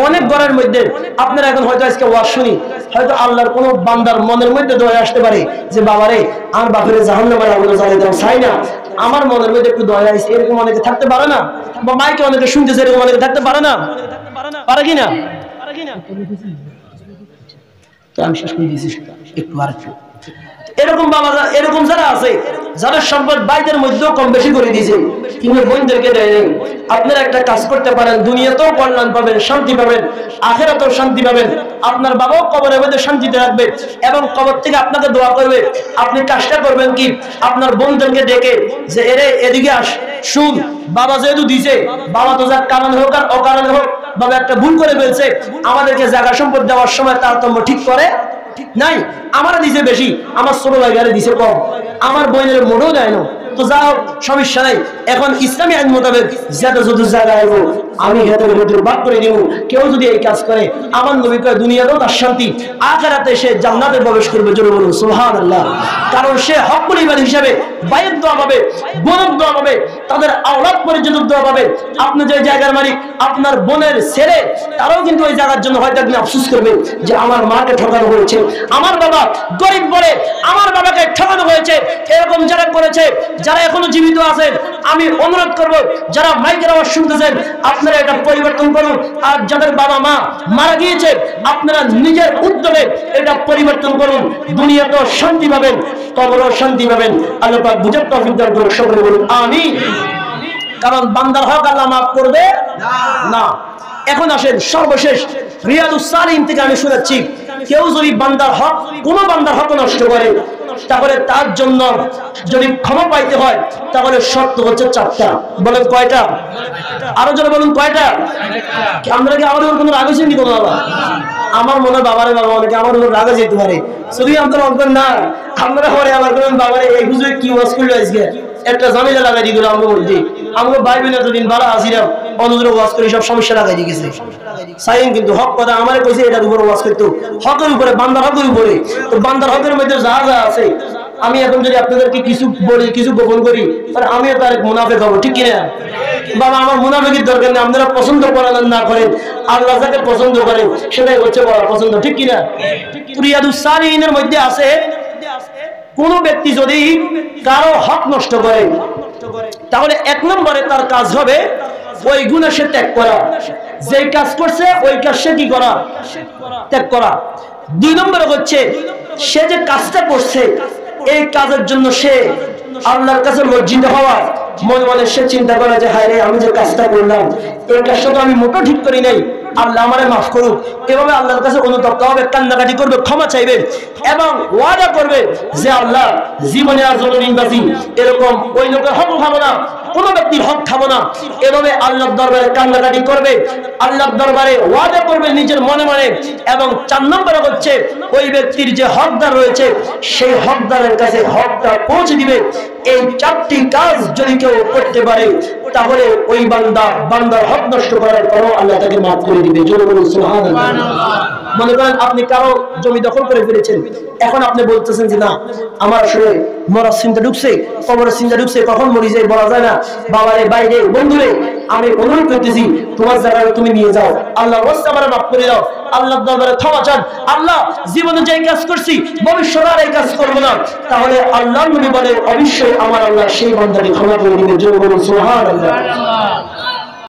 অনেক ঘরের মধ্যে আপনারা এখন হয়তো আজকে ওয়াজ শুনি হয়তো আল্লাহর কোনো বান্দার মনের মধ্যে দয়া আসতে পারে যে বাবারে আমার বাপের জাহান্নামের আগুনে জ্বালাইতে চাই না আমার মনের মধ্যে একটু দয়া আসছে এরকম অনেকে থাকতে পারে না বা মাইকে অনেকে শুনতেছে এরকম অনেকে থাকতে পারে না পারে কিনা তো আমি শেষ করে দিয়েছি একটু আরেকটু এরকম বাবা এরকম যারা আছে যাদের সম্পদ ভাইদের মধ্যেও কম বেশি করে দিয়েছে কিন্তু বোনদেরকে দেয় আপনারা একটা কাজ করতে পারেন দুনিয়াতেও কল্যাণ পাবেন শান্তি পাবেন আখিরাতেও শান্তি পাবেন আপনার বাবাও কবরের মধ্যে শান্তিতে রাখবে এবং কবর থেকে আপনাকে দোয়া করবে আপনি কাজটা করবেন কি আপনার বোনদেরকে ডেকে যে এরে এদিকে আস শুন বাবা যেহেতু দিছে বাবা তো যার কারণ হোক আর অকারণ হোক বাবা একটা ভুল করে ফেলছে আমাদেরকে জায়গা সম্পদ দেওয়ার সময় তারতম্য ঠিক করে নাই আমারা দিছে বেশি আমার ছোট ভাইগারে দিছে কম আমার বোনের মোটেও দেয় না তো যাও সমস্যা নাই, এখন ইসলামী আইন মোতাবেক যেটা যদি জায়গা আইব আমি হেঁটে হেঁটে বাদ করে দিব। কেউ যদি এই কাজ করে আমার নবী কয় দুনিয়াতেও তার শান্তি, আখিরাতে সে জান্নাতে প্রবেশ করবে। জোরে বলুন সুবহানাল্লাহ। কারণ সে হকুল ইবাদ হিসেবে বাইয়ের দোয়া পাবে, বোনের দোয়া পাবে, তাদের আওলাদ পর্যন্ত দোয়া পাবে। আপনি যে জায়গার মালিক, আপনার বোনের ছেলে তারাও কিন্তু ওই জায়গার জন্য হয়তো আপনি আফসোস করবেন যে আমার মাকে ঠকানো হয়েছে, আমার বাবা গরিব বলে আমার বাবাকে ঠকানো হয়েছে। এরকম যারা করেছে, যারা এখনো জীবিত আছেন, আমি অনুরোধ করব যারা মাইকের আওয়াজ শুনতেছেন আপনারা এটা পরিবর্তন করুন। আর যাদের বাবা মা মারা গিয়েছে আপনারা নিজের উদ্যোগে এটা পরিবর্তন করুন। দুনিয়াতেও শান্তি পাবেন, কবরেও শান্তি পাবেন। আল্লাহ পাক বুঝার তৌফিক দান করুন। সকলে বলুন আমিন। কারণ বান্দার হক আল্লাহ মাফ করবে না। এখন আসেন সর্বশেষ রিয়াদুস সালিহিন থেকে আমি শোনাচ্ছি, কেউ যদি বান্দার হক, কোন বান্দার হক নষ্ট করে, তাহলে তার জন্য যদি ক্ষমা পাইতে হয় তাহলে শর্ত হচ্ছে 4টা। বলেন কয়টা? আরো জোরে বলুন কয়টা? আমরা কি আমাদের কোনো রাগ হয়েছে কোনো বাবা? আমার মনে হয় বাবারে বাবা অনেকে আমার উপর রাগে যেতে পারে, শুধু আপনারা অন্তর না আমরা পরে আবার বলেন বাবারে এই বুঝে কি ওয়াজ করলো আজকে একটা ঝামেলা লাগাই দিল। আমরা বলছি আমাকে বাইবেল এতদিন বাড়া আসিলাম অনুদ্র ওয়াজ করে সব সমস্যা লাগাই দিয়ে গেছে। সাইন কিন্তু হক কথা আমার কইছে এটার উপর ওয়াজ করতো, হকের উপরে, বান্দার হকের উপরে। তো বান্দার হকের মধ্যে যা যা আছে, আমি এখন যদি আপনাদেরকে কিছু বলি, কিছু গোপন করি, তাহলে আমিও তার মুনাফিক হবো, ঠিক কিনা? বাবা আমার মুনাফিকের দরকার নেই, আপনারা পছন্দ করেন না করেন, আল্লাহ যাকে পছন্দ করেন সেটাই হচ্ছে বড় পছন্দ, ঠিক কিনা? রিয়াদুস সালিহিনের মধ্যে আছে কোন ব্যক্তি যদি কারো হক নষ্ট করে তাহলে 1 নম্বরে তার কাজ হবে ওই গুনাহ সে ত্যাগ করা, যেই কাজ করছে ওই কাজ সে কি করা? ত্যাগ করা। 2 নম্বরে হচ্ছে সে যে কাজটা করছে এই কাজের জন্য সে আল্লাহর কাছে লজ্জিত হওয়া, মনে মনে সে চিন্তা করে যে হায় রে আমি যে কাজটা করলাম এই কাজটা তো আমি মোটেও ঠিক করি নাই, আল্লাহ আমারে মাফ করুক। এভাবে আল্লাহর কাছে অনুতপ্ত হবে, কান্নাকাটি করবে, ক্ষমা চাইবে এবং ওয়াদা করবে যে আল্লাহ জীবনে আর যতদিন বাঁচি এরকম ওই লোকের হক খাবো না, কোন ব্যক্তির হক খাবো না। এভাবে আল্লাহর দরবারে কান্নাকাটি করবে, আল্লাহর দরবারে ওয়াদা করবে নিজের মনে মনে। এবং 4 নম্বরে হচ্ছে ওই ব্যক্তির যে হকদার রয়েছে সেই হকদারের কাছে হকটা পৌঁছে দিবে। এই 4টি কাজ যদি কেউ করতে পারে তাহলে ওই বান্দার হক নষ্ট করার পরও আল্লাহ তাকে মাফ করে দিবে। জোরে বলুন সুবহানাল্লাহ। মনে করেন আপনি কারো জমি দখল করে ফেলেছেন, এখন আপনি বলতেছেন যে না আমার আসলে মরার চিন্তা ঢুকছে, কবরের চিন্তা ঢুকছে, কখন মরি যায় বলা যায় না, বাবারে বাইরে বন্ধুরে আমি অনুরোধ করতেছি তোমার জায়গায় তুমি নিয়ে যাও, আল্লাহর ওয়াস্তে আমারে মাফ করে দাও, আল্লাহর দরবারে ক্ষমা চান, আল্লাহ জীবনে যেই কাজ করছি ভবিষ্যতে আর এই কাজ করব না। তাহলে আল্লাহর নবী বলে অবশ্যই আমার আল্লাহ সেই বান্দাকে ক্ষমা করে দিবে। জোরে বলুন সুবহানাল্লাহ।